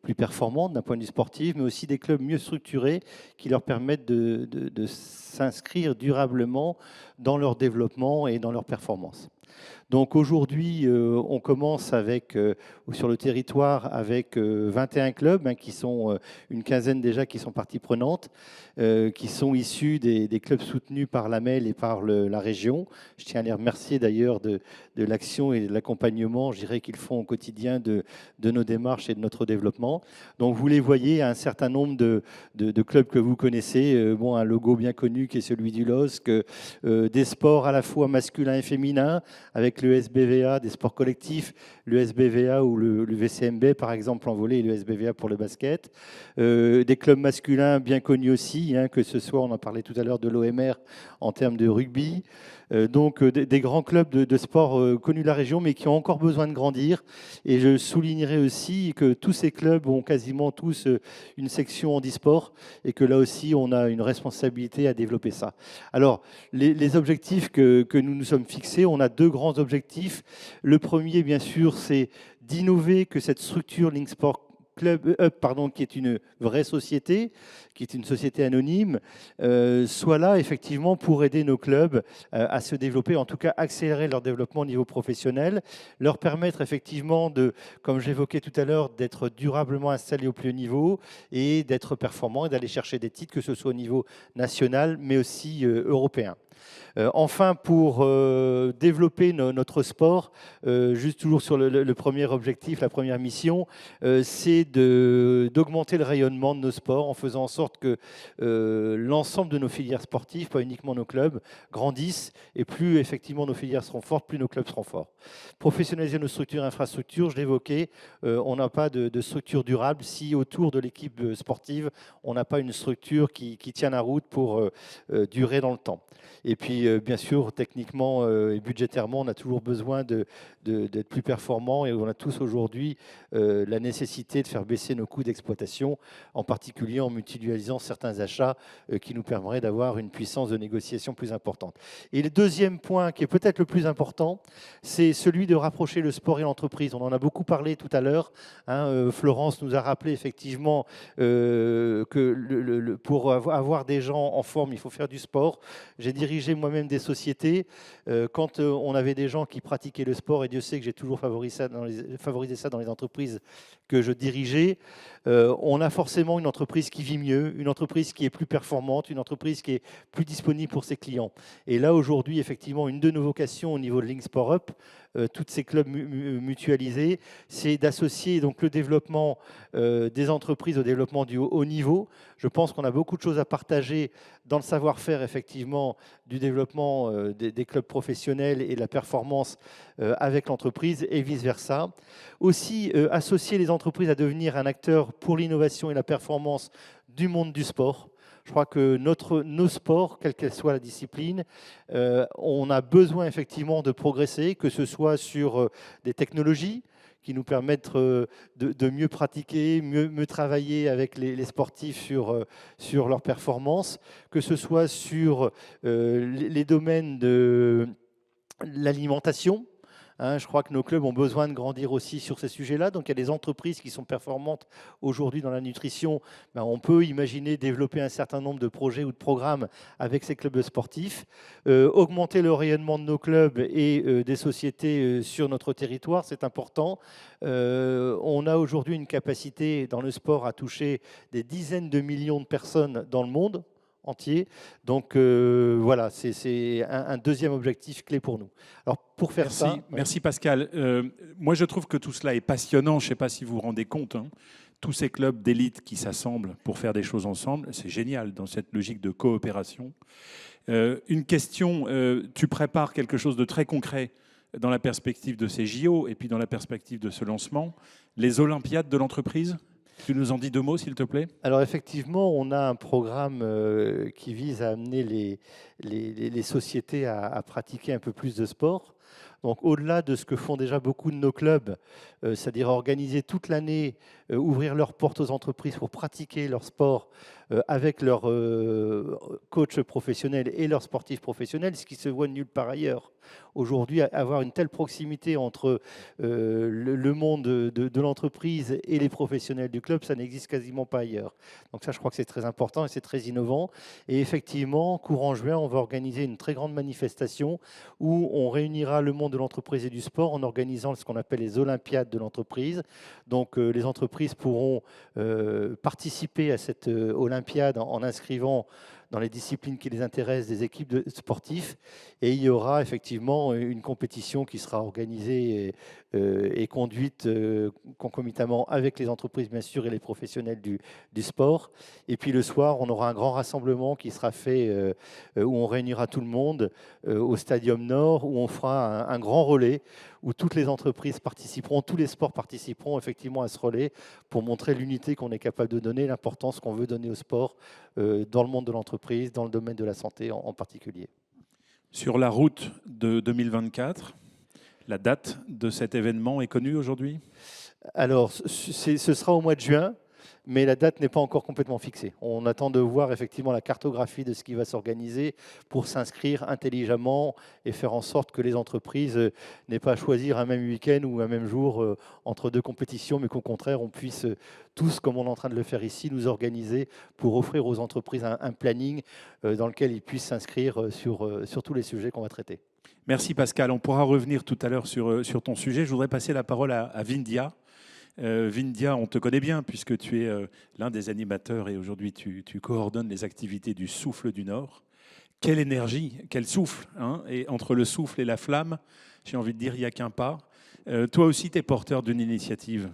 plus performantes d'un point de vue sportif, mais aussi des clubs mieux structurés qui leur permettent de s'inscrire durablement dans leur développement et dans leur performance. Donc aujourd'hui, on commence avec, sur le territoire avec 21 clubs, qui sont une quinzaine déjà qui sont partie prenante, qui sont issus des clubs soutenus par l'AMEL et par la région. Je tiens à les remercier d'ailleurs de l'action et de l'accompagnement, je dirais, qu'ils font au quotidien de nos démarches et de notre développement. Donc vous les voyez, un certain nombre de clubs que vous connaissez, bon, un logo bien connu qui est celui du LOSC, des sports à la fois masculins et féminins, avec le SBVA, des sports collectifs, le SBVA ou le VCMB par exemple en volley et le SBVA pour le basket. Des clubs masculins bien connus aussi, que ce soit, on en parlait tout à l'heure de l'OMR en termes de rugby. Donc des grands clubs de sport connus de la région, mais qui ont encore besoin de grandir. Et je soulignerai aussi que tous ces clubs ont quasiment tous une section handisport, et que là aussi, on a une responsabilité à développer ça. Alors, les objectifs que nous nous sommes fixés, on a deux grands objectifs. Le premier, bien sûr, c'est d'innover, que cette structure Link Sport Club Up, qui est une vraie société, qui est une société anonyme, soit là effectivement pour aider nos clubs à se développer, en tout cas accélérer leur développement au niveau professionnel, leur permettre effectivement de, comme j'évoquais tout à l'heure, d'être durablement installés au plus haut niveau et d'être performants et d'aller chercher des titres, que ce soit au niveau national mais aussi européen. Enfin, pour développer notre sport, juste toujours sur le premier objectif, la première mission, c'est d'augmenter le rayonnement de nos sports en faisant en sorte que l'ensemble de nos filières sportives, pas uniquement nos clubs, grandissent, et plus effectivement nos filières seront fortes, plus nos clubs seront forts. Professionnaliser nos structures et infrastructures, je l'évoquais, on n'a pas de structure durable si autour de l'équipe sportive, on n'a pas une structure qui tient la route pour durer dans le temps. Et puis, bien sûr, techniquement et budgétairement, on a toujours besoin d'être plus performants, et on a tous aujourd'hui la nécessité de faire baisser nos coûts d'exploitation, en particulier en mutualisant certains achats qui nous permettraient d'avoir une puissance de négociation plus importante. Et le deuxième point, qui est peut-être le plus important, c'est celui de rapprocher le sport et l'entreprise. On en a beaucoup parlé tout à l'heure. Florence nous a rappelé effectivement que pour avoir des gens en forme, il faut faire du sport. J'ai dirigé moi-même des sociétés. Quand on avait des gens qui pratiquaient le sport, et Dieu sait que j'ai toujours favorisé ça dans les entreprises que je dirigeais, on a forcément une entreprise qui vit mieux, une entreprise qui est plus performante, une entreprise qui est plus disponible pour ses clients. Et là, aujourd'hui, effectivement, une de nos vocations au niveau de Link Sport Up, tous ces clubs mutualisés, c'est d'associer donc le développement des entreprises au développement du haut niveau. Je pense qu'on a beaucoup de choses à partager dans le savoir-faire, effectivement, du développement des clubs professionnels et de la performance avec l'entreprise, et vice-versa. Aussi, associer les entreprises à devenir un acteur pour l'innovation et la performance du monde du sport. Je crois que nos sports, quelle qu'elle soit la discipline, on a besoin effectivement de progresser, que ce soit sur des technologies qui nous permettent de mieux pratiquer, mieux travailler avec les sportifs sur leur performance, que ce soit sur les domaines de l'alimentation. Je crois que nos clubs ont besoin de grandir aussi sur ces sujets-là. Donc il y a des entreprises qui sont performantes aujourd'hui dans la nutrition. On peut imaginer développer un certain nombre de projets ou de programmes avec ces clubs sportifs. Augmenter le rayonnement de nos clubs et des sociétés sur notre territoire, c'est important. On a aujourd'hui une capacité dans le sport à toucher des dizaines de millions de personnes dans le monde entier. Donc voilà, c'est un deuxième objectif clé pour nous. Alors pour faire ça... Merci Pascal. Moi je trouve que tout cela est passionnant, je ne sais pas si vous vous rendez compte, tous ces clubs d'élite qui s'assemblent pour faire des choses ensemble, c'est génial dans cette logique de coopération. Une question, tu prépares quelque chose de très concret dans la perspective de ces JO et puis dans la perspective de ce lancement, les Olympiades de l'entreprise. Tu nous en dis deux mots, s'il te plaît? Alors effectivement, on a un programme qui vise à amener les sociétés à pratiquer un peu plus de sport. Donc au-delà de ce que font déjà beaucoup de nos clubs, c'est-à-dire organiser toute l'année, ouvrir leurs portes aux entreprises pour pratiquer leur sport avec leurs coachs professionnels et leurs sportifs professionnels, ce qui se voit nulle part ailleurs. Aujourd'hui, avoir une telle proximité entre le monde de l'entreprise et les professionnels du club, ça n'existe quasiment pas ailleurs. Donc ça, je crois que c'est très important et c'est très innovant. Et effectivement, courant juin, on va organiser une très grande manifestation où on réunira le monde de l'entreprise et du sport en organisant ce qu'on appelle les Olympiades de l'entreprise. Donc les entreprises pourront participer à cette Olympiade en inscrivant dans les disciplines qui les intéressent des équipes de sportifs. Et il y aura effectivement une compétition qui sera organisée et conduite concomitamment avec les entreprises, bien sûr, et les professionnels du sport. Et puis le soir, on aura un grand rassemblement qui sera fait, où on réunira tout le monde au Stadium Nord, où on fera un grand relais, où toutes les entreprises participeront, tous les sports participeront effectivement à ce relais pour montrer l'unité qu'on est capable de donner, l'importance qu'on veut donner au sport dans le monde de l'entreprise, dans le domaine de la santé en particulier. Sur la route de 2024, la date de cet événement est connue aujourd'hui ? Alors, ce sera au mois de juin, mais la date n'est pas encore complètement fixée. On attend de voir effectivement la cartographie de ce qui va s'organiser pour s'inscrire intelligemment et faire en sorte que les entreprises n'aient pas à choisir un même week-end ou un même jour entre deux compétitions, mais qu'au contraire, on puisse tous, comme on est en train de le faire ici, nous organiser pour offrir aux entreprises un planning dans lequel ils puissent s'inscrire sur tous les sujets qu'on va traiter. Merci Pascal. On pourra revenir tout à l'heure sur ton sujet. Je voudrais passer la parole à Vindhya. Vindhya, on te connaît bien puisque tu es l'un des animateurs et aujourd'hui tu coordonnes les activités du Souffle du Nord. Quelle énergie, quel souffle, hein, et entre le souffle et la flamme, j'ai envie de dire, il n'y a qu'un pas. Toi aussi, tu es porteur d'une initiative.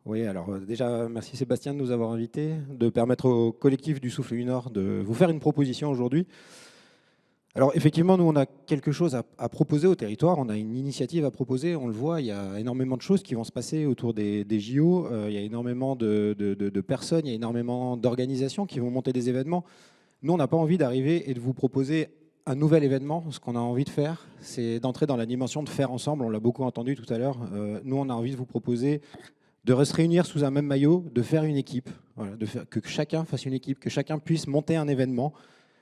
Oui, alors déjà, merci Sébastien de nous avoir invités, de permettre au collectif du Souffle du Nord de vous faire une proposition aujourd'hui. Alors effectivement, nous, on a quelque chose à proposer au territoire, on a une initiative à proposer, on le voit, il y a énormément de choses qui vont se passer autour des JO, il y a énormément de personnes, il y a énormément d'organisations qui vont monter des événements. Nous, on n'a pas envie d'arriver et de vous proposer un nouvel événement. Ce qu'on a envie de faire, c'est d'entrer dans la dimension de faire ensemble, on l'a beaucoup entendu tout à l'heure. Nous, on a envie de vous proposer de se réunir sous un même maillot, de faire une équipe, voilà, que chacun fasse une équipe, que chacun puisse monter un événement,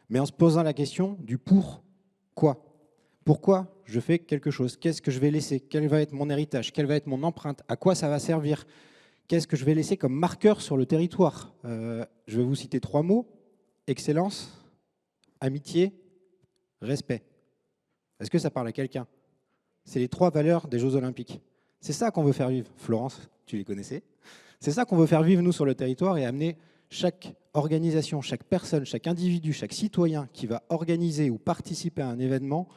mais en se posant la question du pourquoi. Pourquoi je fais quelque chose? Qu'est-ce que je vais laisser? Quel va être mon héritage? Quelle va être mon empreinte? À quoi ça va servir? Qu'est-ce que je vais laisser comme marqueur sur le territoire? Je vais vous citer 3 mots. Excellence, amitié, respect. Est-ce que ça parle à quelqu'un? C'est les 3 valeurs des Jeux Olympiques. C'est ça qu'on veut faire vivre. Florence, tu les connaissais. C'est ça qu'on veut faire vivre, nous, sur le territoire et amener chaque organisation, chaque personne, chaque individu, chaque citoyen qui va organiser ou participer à un événement,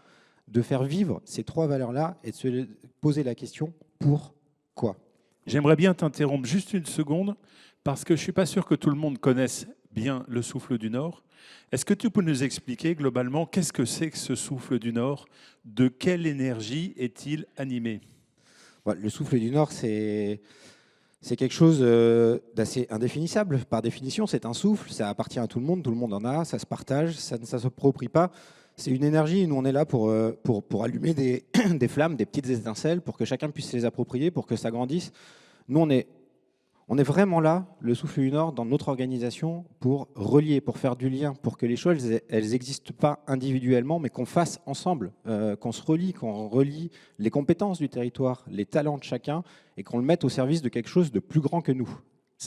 de faire vivre ces 3 valeurs-là et de se poser la question pourquoi. J'aimerais bien t'interrompre juste une seconde parce que je ne suis pas sûr que tout le monde connaisse bien le Souffle du Nord. Est-ce que tu peux nous expliquer globalement qu'est-ce que c'est que ce Souffle du Nord? De quelle énergie est-il animé? Le Souffle du Nord, c'est quelque chose d'assez indéfinissable. Par définition, c'est un souffle, ça appartient à tout le monde en a, ça se partage, ça ne s'approprie pas. C'est une énergie, nous on est là pour allumer des flammes, des petites étincelles, pour que chacun puisse se les approprier, pour que ça grandisse. Nous on est vraiment là, le Souffle du Nord, dans notre organisation, pour relier, pour faire du lien, pour que les choses, elles n'existent pas individuellement, mais qu'on fasse ensemble, qu'on se relie, qu'on relie les compétences du territoire, les talents de chacun, et qu'on le mette au service de quelque chose de plus grand que nous.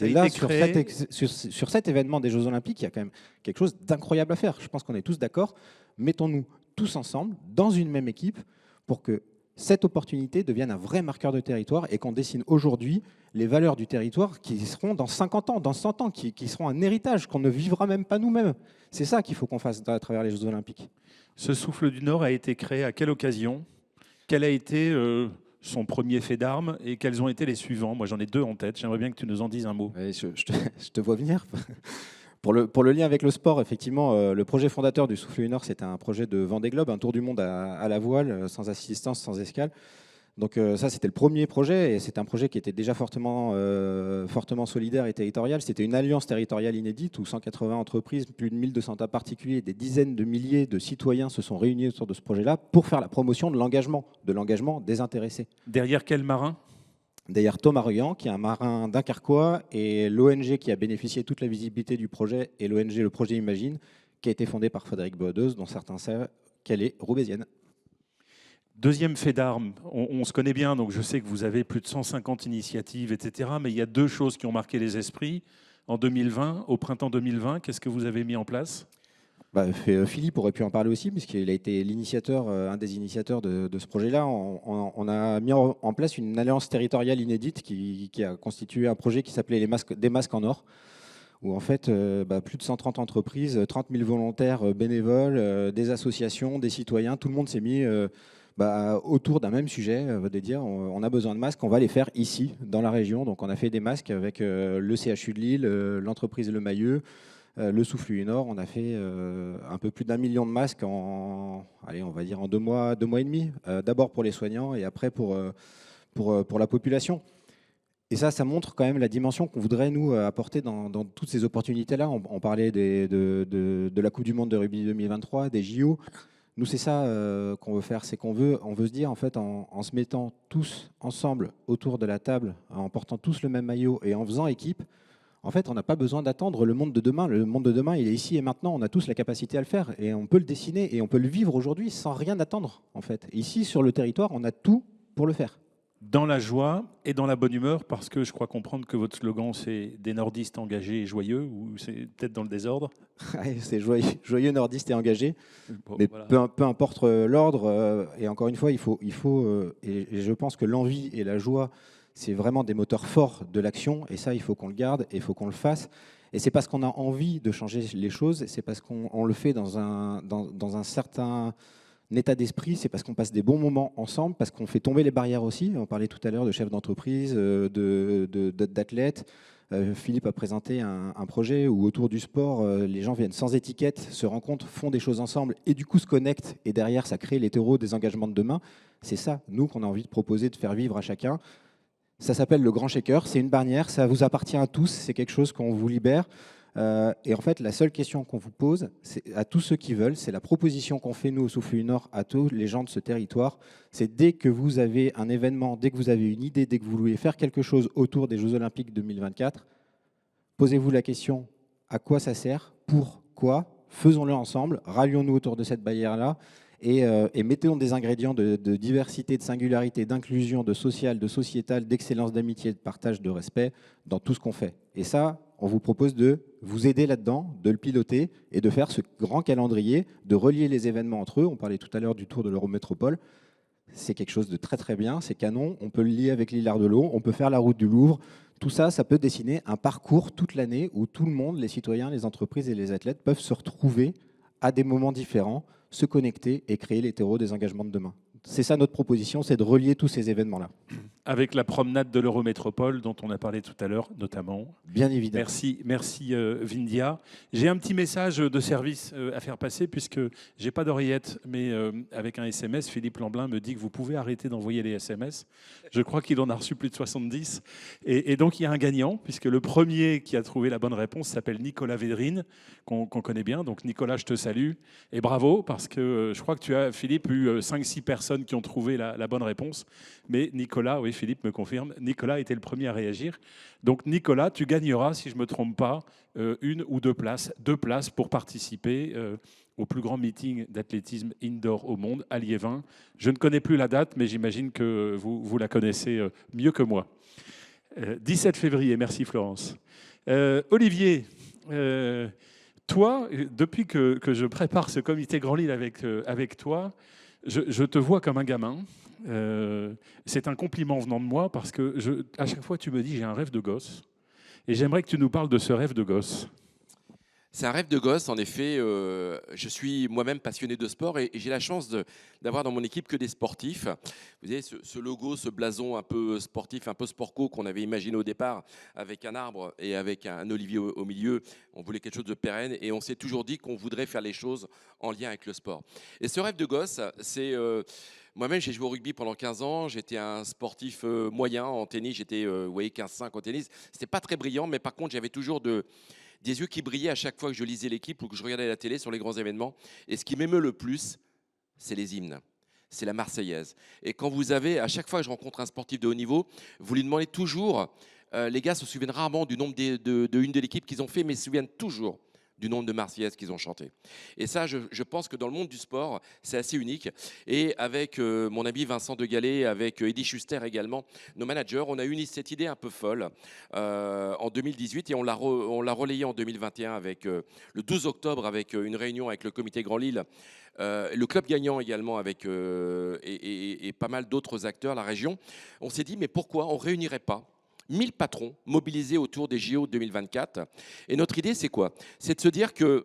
Et là, sur cet événement des Jeux Olympiques, il y a quand même quelque chose d'incroyable à faire. Je pense qu'on est tous d'accord. Mettons-nous tous ensemble, dans une même équipe, pour que cette opportunité devienne un vrai marqueur de territoire et qu'on dessine aujourd'hui les valeurs du territoire qui seront dans 50 ans, dans 100 ans, qui seront un héritage qu'on ne vivra même pas nous-mêmes. C'est ça qu'il faut qu'on fasse à travers les Jeux Olympiques. Ce Souffle du Nord a été créé à quelle occasion? Quel a été son premier fait d'armes et quels ont été les suivants? Moi, j'en ai 2 en tête. J'aimerais bien que tu nous en dises un mot. Je te vois venir. Pour le lien avec le sport, effectivement, le projet fondateur du Souffle du Nord, c'était un projet de Vendée Globe, un tour du monde à la voile, sans assistance, sans escale. Donc ça, c'était le premier projet, et c'est un projet qui était déjà fortement solidaire et territorial. C'était une alliance territoriale inédite où 180 entreprises, plus de 1200 particuliers, des dizaines de milliers de citoyens se sont réunis autour de ce projet-là pour faire la promotion de l'engagement désintéressé. Derrière quel marin ? Derrière Thomas Ruyant, qui est un marin dunkerquois, et l'ONG qui a bénéficié de toute la visibilité du projet, et l'ONG Le Projet Imagine, qui a été fondée par Frédéric Boadeuse, dont certains savent qu'elle est roubaisienne. Deuxième fait d'armes, on se connaît bien, donc je sais que vous avez plus de 150 initiatives, etc. Mais il y a deux choses qui ont marqué les esprits. En 2020, au printemps 2020, qu'est-ce que vous avez mis en place ? Philippe aurait pu en parler aussi, puisqu'il a été l'initiateur, un des initiateurs de ce projet-là. On a mis en place une alliance territoriale inédite qui a constitué un projet qui s'appelait Des masques en or, où en fait, plus de 130 entreprises, 30 000 volontaires bénévoles, des associations, des citoyens, tout le monde s'est mis autour d'un même sujet, de dire on a besoin de masques, on va les faire ici, dans la région. Donc on a fait des masques avec le CHU de Lille, l'entreprise Le Mailleux, le Souffle Nord. On a fait un peu plus d'1 million de masques on va dire en 2 mois et demi. D'abord pour les soignants et après pour la population. Et ça montre quand même la dimension qu'on voudrait nous apporter dans toutes ces opportunités-là. On parlait de la Coupe du Monde de rugby 2023, des JO. Nous, c'est ça qu'on veut faire, c'est qu'on veut se dire, en fait, en se mettant tous ensemble autour de la table, en portant tous le même maillot et en faisant équipe, en fait, on n'a pas besoin d'attendre le monde de demain. Le monde de demain, il est ici et maintenant. On a tous la capacité à le faire et on peut le dessiner et on peut le vivre aujourd'hui sans rien attendre, en fait. Ici, sur le territoire, on a tout pour le faire. Dans la joie et dans la bonne humeur, parce que je crois comprendre que votre slogan, c'est des nordistes engagés et joyeux, ou c'est peut-être dans le désordre ? C'est joyeux, nordiste et engagé. Bon, mais voilà. peu importe l'ordre, et encore une fois, il faut et je pense que l'envie et la joie, c'est vraiment des moteurs forts de l'action, et ça, il faut qu'on le garde et il faut qu'on le fasse. Et c'est parce qu'on a envie de changer les choses, c'est parce qu'on le fait dans un certain état d'esprit, c'est parce qu'on passe des bons moments ensemble, parce qu'on fait tomber les barrières aussi. On parlait tout à l'heure de chefs d'entreprise, d'athlètes. Philippe a présenté un projet où autour du sport, les gens viennent sans étiquette, se rencontrent, font des choses ensemble et du coup se connectent. Et derrière, ça crée les terreaux des engagements de demain. C'est ça, nous, qu'on a envie de proposer, de faire vivre à chacun. Ça s'appelle le Grand Shaker, c'est une bannière, ça vous appartient à tous, c'est quelque chose qu'on vous libère. Et en fait, la seule question qu'on vous pose, à tous ceux qui veulent, c'est la proposition qu'on fait, nous, au Souffle du Nord, à tous les gens de ce territoire. C'est dès que vous avez un événement, dès que vous avez une idée, dès que vous voulez faire quelque chose autour des Jeux Olympiques 2024, posez-vous la question, à quoi ça sert ? Pourquoi ? Faisons-le ensemble, rallions-nous autour de cette barrière-là et mettons des ingrédients de diversité, de singularité, d'inclusion, de social, de sociétal, d'excellence, d'amitié, de partage, de respect dans tout ce qu'on fait. Et ça, on vous propose de vous aider là-dedans, de le piloter et de faire ce grand calendrier, de relier les événements entre eux. On parlait tout à l'heure du tour de l'Eurométropole. C'est quelque chose de très très bien, c'est canon. On peut le lier avec l'Hilar de l'Eau, on peut faire la route du Louvre. Tout ça, ça peut dessiner un parcours toute l'année où tout le monde, les citoyens, les entreprises et les athlètes peuvent se retrouver à des moments différents, se connecter et créer les terreaux des engagements de demain. C'est ça notre proposition, c'est de relier tous ces événements-là. Avec la promenade de l'Eurométropole dont on a parlé tout à l'heure, notamment. Bien évidemment. Merci Vindia. J'ai un petit message de service à faire passer, puisque j'ai pas d'oreillette, mais avec un SMS, Philippe Lamblin me dit que vous pouvez arrêter d'envoyer les SMS. Je crois qu'il en a reçu plus de 70. Et donc il y a un gagnant, puisque le premier qui a trouvé la bonne réponse s'appelle Nicolas Védrine, qu'on connaît bien. Donc Nicolas, je te salue. Et bravo, parce que je crois que tu as, Philippe, eu 5-6 personnes qui ont trouvé la bonne réponse. Mais Nicolas, oui, Philippe me confirme, Nicolas était le premier à réagir. Donc Nicolas, tu gagneras, si je ne me trompe pas, 1 ou 2 places. 2 places pour participer au plus grand meeting d'athlétisme indoor au monde, à Liévin. Je ne connais plus la date, mais j'imagine que vous la connaissez mieux que moi. 17 février, merci Florence. Olivier, toi, depuis que je prépare ce comité Grand Lille avec toi, je te vois comme un gamin. C'est un compliment venant de moi parce que à chaque fois tu me dis j'ai un rêve de gosse et j'aimerais que tu nous parles de ce rêve de gosse. C'est un rêve de gosse, en effet. Je suis moi-même passionné de sport et j'ai la chance d'avoir dans mon équipe que des sportifs. Vous voyez, ce logo, ce blason un peu sportif, un peu sportco qu'on avait imaginé au départ avec un arbre et avec un olivier au milieu. On voulait quelque chose de pérenne et on s'est toujours dit qu'on voudrait faire les choses en lien avec le sport. Et ce rêve de gosse, c'est... Moi-même, j'ai joué au rugby pendant 15 ans. J'étais un sportif moyen en tennis. J'étais 15-5 en tennis. C'était pas très brillant, mais par contre, j'avais toujours des yeux qui brillaient à chaque fois que je lisais l'équipe ou que je regardais la télé sur les grands événements. Et ce qui m'émeut le plus, c'est les hymnes. C'est la Marseillaise. Et quand vous avez, à chaque fois que je rencontre un sportif de haut niveau, vous lui demandez toujours, les gars se souviennent rarement du nombre de une de l'équipe qu'ils ont fait, mais ils se souviennent toujours du nombre de Marseillaises qu'ils ont chantées. Et ça, je pense que dans le monde du sport, c'est assez unique. Et avec mon ami Vincent De Gallet, avec Eddie Schuster également, nos managers, on a eu cette idée un peu folle en 2018 et on l'a relayée en 2021 avec le 12 octobre avec une réunion avec le comité Grand Lille, le club gagnant également avec et pas mal d'autres acteurs, la région. On s'est dit, mais pourquoi on ne réunirait pas 1000 patrons mobilisés autour des JO 2024. Et notre idée, c'est quoi? C'est de se dire qu'il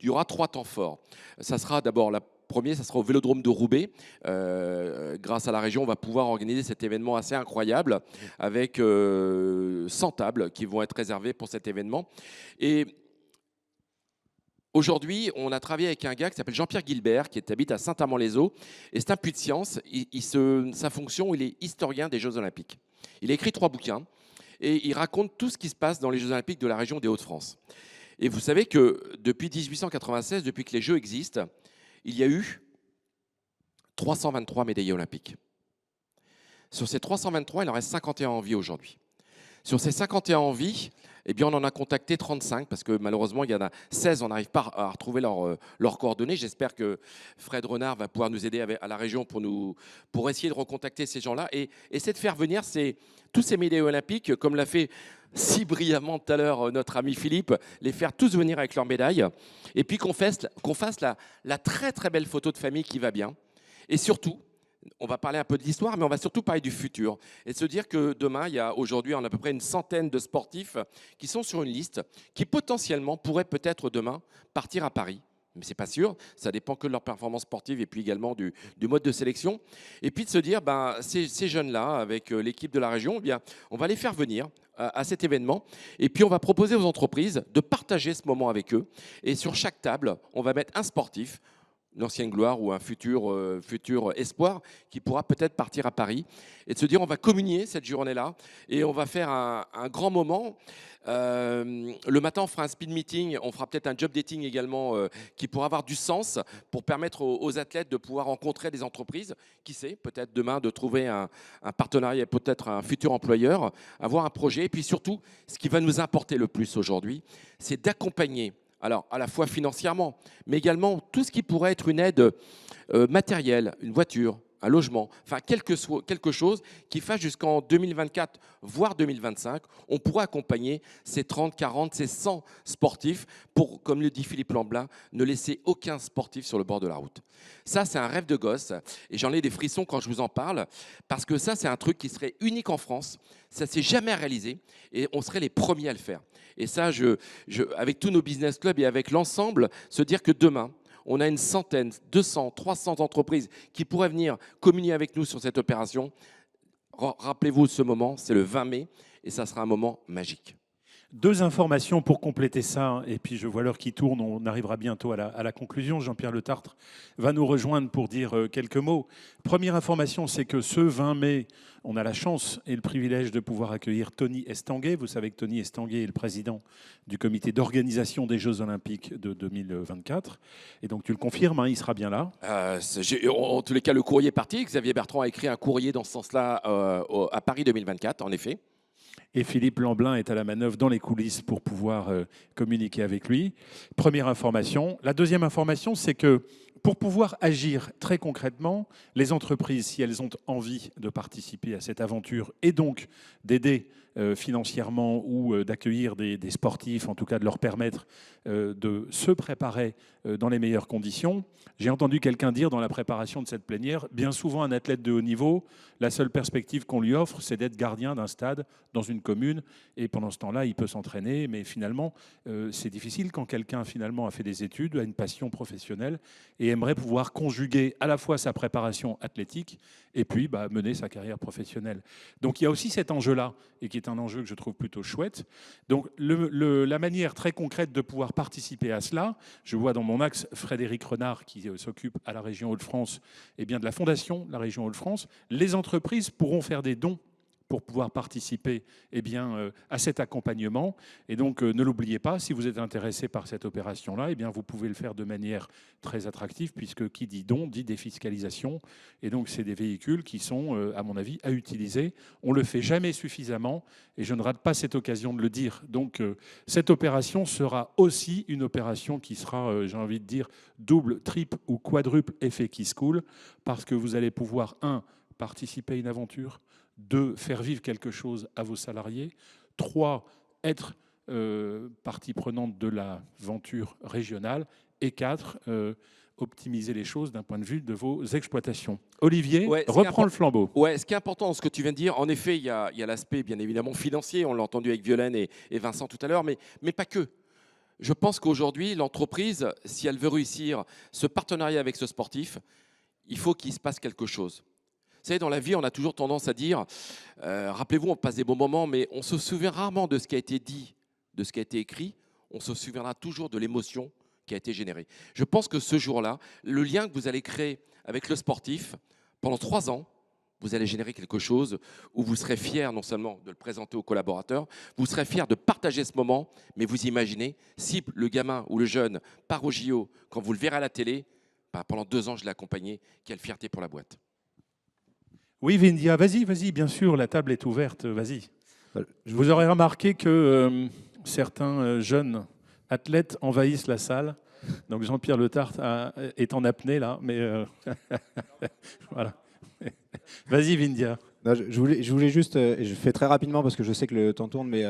y aura 3 temps forts. Ça sera d'abord la première, ça sera au Vélodrome de Roubaix. Grâce à la région, on va pouvoir organiser cet événement assez incroyable avec 100 tables qui vont être réservées pour cet événement. Et aujourd'hui, on a travaillé avec un gars qui s'appelle Jean-Pierre Guilbert, qui habite à Saint-Amand-les-Eaux. Et c'est un puits de science. Sa fonction, il est historien des Jeux Olympiques. Il a écrit 3 bouquins et il raconte tout ce qui se passe dans les Jeux Olympiques de la région des Hauts-de-France. Et vous savez que depuis 1896, depuis que les Jeux existent, il y a eu 323 médaillés olympiques. Sur ces 323, il en reste 51 en vie aujourd'hui. Sur ces 51 en vie, eh bien, on en a contacté 35 parce que malheureusement, il y en a 16, on n'arrive pas à retrouver leurs coordonnées. J'espère que Fred Renard va pouvoir nous aider à la région pour essayer de recontacter ces gens-là et essayer de faire venir tous ces médaillés olympiques, comme l'a fait si brillamment tout à l'heure notre ami Philippe, les faire tous venir avec leurs médailles et puis qu'on fasse la très très belle photo de famille qui va bien. Et surtout, on va parler un peu de l'histoire, mais on va surtout parler du futur. Et se dire que demain, aujourd'hui, on a à peu près une centaine de sportifs qui sont sur une liste qui potentiellement pourraient peut-être demain partir à Paris. Mais ce n'est pas sûr, ça dépend que de leur performance sportive et puis également du mode de sélection. Et puis de se dire, ces jeunes-là, avec l'équipe de la région, eh bien, on va les faire venir à cet événement. Et puis on va proposer aux entreprises de partager ce moment avec eux. Et sur chaque table, on va mettre un sportif, l'ancienne gloire ou un futur espoir qui pourra peut-être partir à Paris et de se dire on va communier cette journée-là et on va faire un grand moment. Le matin, on fera un speed meeting, on fera peut-être un job dating également qui pourra avoir du sens pour permettre aux athlètes de pouvoir rencontrer des entreprises. Qui sait, peut-être demain de trouver un partenariat, peut-être un futur employeur, avoir un projet. Et puis surtout, ce qui va nous importer le plus aujourd'hui, c'est d'accompagner. Alors, à la fois financièrement, mais également tout ce qui pourrait être une aide matérielle, une voiture, un logement, enfin quelque chose qui fasse jusqu'en 2024, voire 2025, on pourra accompagner ces 30, 40, ces 100 sportifs pour, comme le dit Philippe Lamblin, ne laisser aucun sportif sur le bord de la route. Ça, c'est un rêve de gosse et j'en ai des frissons quand je vous en parle parce que ça, c'est un truc qui serait unique en France. Ça ne s'est jamais réalisé et on serait les premiers à le faire. Et ça, avec tous nos business clubs et avec l'ensemble, se dire que demain, on a une centaine, 200, 300 entreprises qui pourraient venir communier avec nous sur cette opération. Rappelez-vous ce moment, c'est le 20 mai et ça sera un moment magique. 2 informations pour compléter ça, et puis je vois l'heure qui tourne, on arrivera bientôt à la conclusion. Jean-Pierre Le Tartre va nous rejoindre pour dire quelques mots. Première information, c'est que ce 20 mai, on a la chance et le privilège de pouvoir accueillir Tony Estanguet. Vous savez que Tony Estanguet est le président du comité d'organisation des Jeux Olympiques de 2024. Et donc tu le confirmes, hein, il sera bien là. En tous les cas, le courrier est parti. Xavier Bertrand a écrit un courrier dans ce sens-là à Paris 2024, en effet. Et Philippe Lamblin est à la manœuvre dans les coulisses pour pouvoir communiquer avec lui. Première information. La deuxième information, c'est que pour pouvoir agir très concrètement, les entreprises, si elles ont envie de participer à cette aventure et donc d'aider financièrement ou d'accueillir des sportifs, en tout cas de leur permettre de se préparer dans les meilleures conditions. J'ai entendu quelqu'un dire dans la préparation de cette plénière, bien souvent un athlète de haut niveau, la seule perspective qu'on lui offre, c'est d'être gardien d'un stade dans une commune et pendant ce temps-là, il peut s'entraîner, mais finalement, c'est difficile quand quelqu'un finalement a fait des études, a une passion professionnelle et aimerait pouvoir conjuguer à la fois sa préparation athlétique et puis mener sa carrière professionnelle. Donc il y a aussi cet enjeu-là, et qui est un enjeu que je trouve plutôt chouette. Donc la manière très concrète de pouvoir participer à cela, je vois dans mon axe Frédéric Renard qui s'occupe à la région Hauts-de-France, et bien de la fondation de la région Hauts-de-France. Les entreprises pourront faire des dons pour pouvoir participer à cet accompagnement. Et donc, ne l'oubliez pas, si vous êtes intéressé par cette opération-là, vous pouvez le faire de manière très attractive, puisque qui dit don, dit défiscalisation. Et donc, c'est des véhicules qui sont, à mon avis, à utiliser. On ne le fait jamais suffisamment, et je ne rate pas cette occasion de le dire. Donc, cette opération sera aussi une opération qui sera, j'ai envie de dire, double, triple ou quadruple effet Key School, parce que vous allez pouvoir, participer à une aventure, 2, faire vivre quelque chose à vos salariés, 3, être partie prenante de l'aventure régionale, et 4, optimiser les choses d'un point de vue de vos exploitations. Olivier, reprends le flambeau. Ouais, ce qui est important dans ce que tu viens de dire, en effet, il y a l'aspect bien évidemment financier, on l'a entendu avec Violaine et Vincent tout à l'heure, mais pas que. Je pense qu'aujourd'hui, l'entreprise, si elle veut réussir ce partenariat avec ce sportif, il faut qu'il se passe quelque chose. Vous savez, dans la vie, on a toujours tendance à dire, rappelez-vous, on passe des bons moments, mais on se souvient rarement de ce qui a été dit, de ce qui a été écrit. On se souviendra toujours de l'émotion qui a été générée. Je pense que ce jour-là, le lien que vous allez créer avec le sportif, pendant 3 ans, vous allez générer quelque chose où vous serez fier non seulement de le présenter aux collaborateurs, vous serez fier de partager ce moment, mais vous imaginez, si le gamin ou le jeune part au JO, quand vous le verrez à la télé, pendant 2 ans, je l'ai accompagné, quelle fierté pour la boîte. Oui, Vindia, vas-y, bien sûr, la table est ouverte, vas-y. Vous aurez remarqué que certains jeunes athlètes envahissent la salle. Donc Jean-Pierre Le Tart est en apnée là, mais voilà. Vas-y, Vindia. Non, je voulais juste, et je fais très rapidement parce que je sais que le temps tourne, mais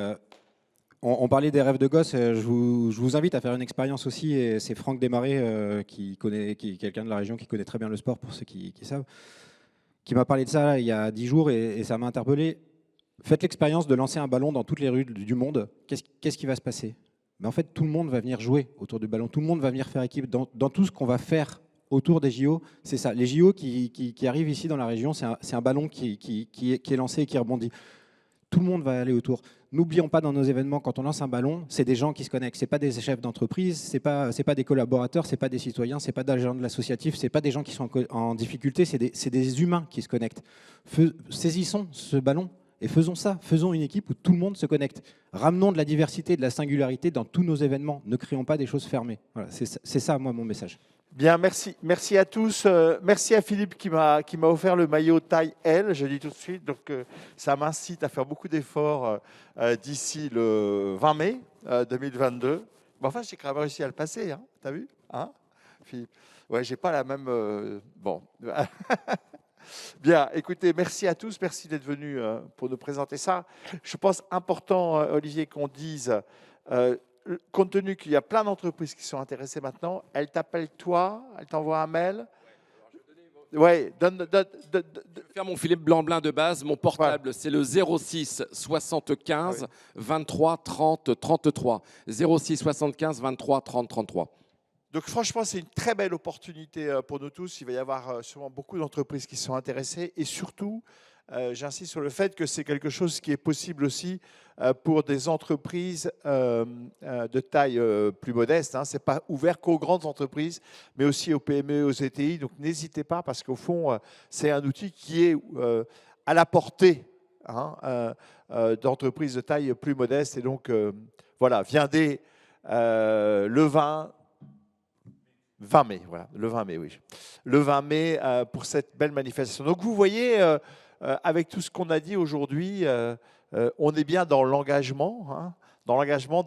on parlait des rêves de gosse. Je vous invite à faire une expérience aussi, et c'est Franck Desmarais, qui est quelqu'un de la région qui connaît très bien le sport, pour ceux qui savent, qui m'a parlé de ça là, il y a 10 jours, et ça m'a interpellé. Faites l'expérience de lancer un ballon dans toutes les rues du monde. Qu'est-ce qui va se passer? Mais en fait, tout le monde va venir jouer autour du ballon. Tout le monde va venir faire équipe. Dans tout ce qu'on va faire autour des JO, c'est ça. Les JO qui arrivent ici dans la région, c'est un ballon qui est lancé et qui rebondit. Tout le monde va aller autour. N'oublions pas, dans nos événements, quand on lance un ballon, c'est des gens qui se connectent. C'est pas des chefs d'entreprise, c'est pas des collaborateurs, c'est pas des citoyens, c'est pas d'agents de l'associatif, c'est pas des gens qui sont en difficulté, c'est des humains qui se connectent. Saisissons ce ballon et faisons ça. Faisons une équipe où tout le monde se connecte. Ramenons de la diversité, de la singularité dans tous nos événements. Ne créons pas des choses fermées. Voilà, c'est ça, moi, mon message. Bien, merci à tous. Merci à Philippe qui m'a offert le maillot taille L, je dis tout de suite. Donc, ça m'incite à faire beaucoup d'efforts d'ici le 20 mai 2022. Mais enfin, j'ai quand même réussi à le passer, hein, t'as vu, hein, Philippe? Ouais, j'ai pas la même... bon. Bien, écoutez, merci à tous. Merci d'être venus pour nous présenter ça. Je pense important, Olivier, qu'on dise... compte tenu qu'il y a plein d'entreprises qui sont intéressées maintenant, elles t'appellent toi, elles t'envoient un mail. Ouais, donne. Faire mon Philippe Blanblin de base, mon portable, c'est le 06 75 23 30 33. 06 75 23 30 33. Donc franchement, c'est une très belle opportunité pour nous tous. Il va y avoir sûrement beaucoup d'entreprises qui sont intéressées, et surtout, j'insiste sur le fait que c'est quelque chose qui est possible aussi pour des entreprises de taille plus modeste. Hein. Ce n'est pas ouvert qu'aux grandes entreprises, mais aussi aux PME, aux ETI. Donc n'hésitez pas, parce qu'au fond, c'est un outil qui est à la portée, hein, d'entreprises de taille plus modeste. Et donc, voilà, viendez le 20 mai, voilà, le 20 mai, oui. Le 20 mai pour cette belle manifestation. Donc vous voyez, avec tout ce qu'on a dit aujourd'hui, on est bien dans l'engagement, hein, dans l'action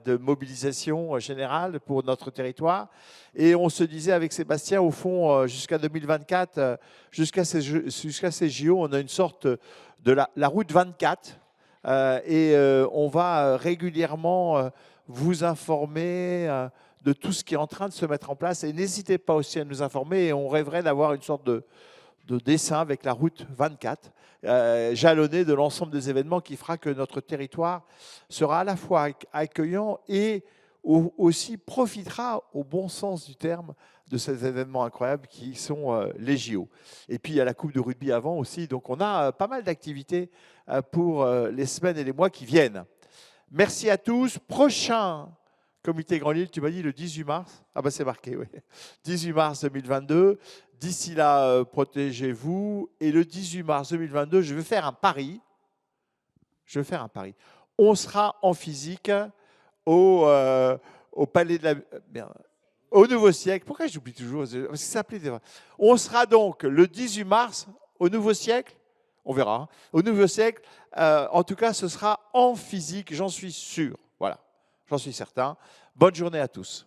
de mobilisation générale pour notre territoire. Et on se disait avec Sébastien, au fond, jusqu'à 2024, jusqu'à ces JO, on a une sorte de la route 24. Et on va régulièrement vous informer de tout ce qui est en train de se mettre en place. Et n'hésitez pas aussi à nous informer. Et on rêverait d'avoir une sorte de dessin avec la route 24, jalonné de l'ensemble des événements, qui fera que notre territoire sera à la fois accueillant et aussi profitera, au bon sens du terme, de ces événements incroyables qui sont les JO. Et puis il y a la Coupe de rugby avant aussi, donc on a pas mal d'activités pour les semaines et les mois qui viennent. Merci à tous. Prochain comité Grand Lille, tu m'as dit le 18 mars. Ah ben c'est marqué, oui. 18 mars 2022. D'ici là, protégez-vous. Et le 18 mars 2022, je vais faire un pari. On sera en physique au Palais de la... au Nouveau Siècle. Pourquoi j'oublie toujours? C'est s'appelait. On sera donc le 18 mars au Nouveau Siècle. On verra. Hein. Au Nouveau Siècle, en tout cas, ce sera en physique, j'en suis sûr. Voilà, j'en suis certain. Bonne journée à tous.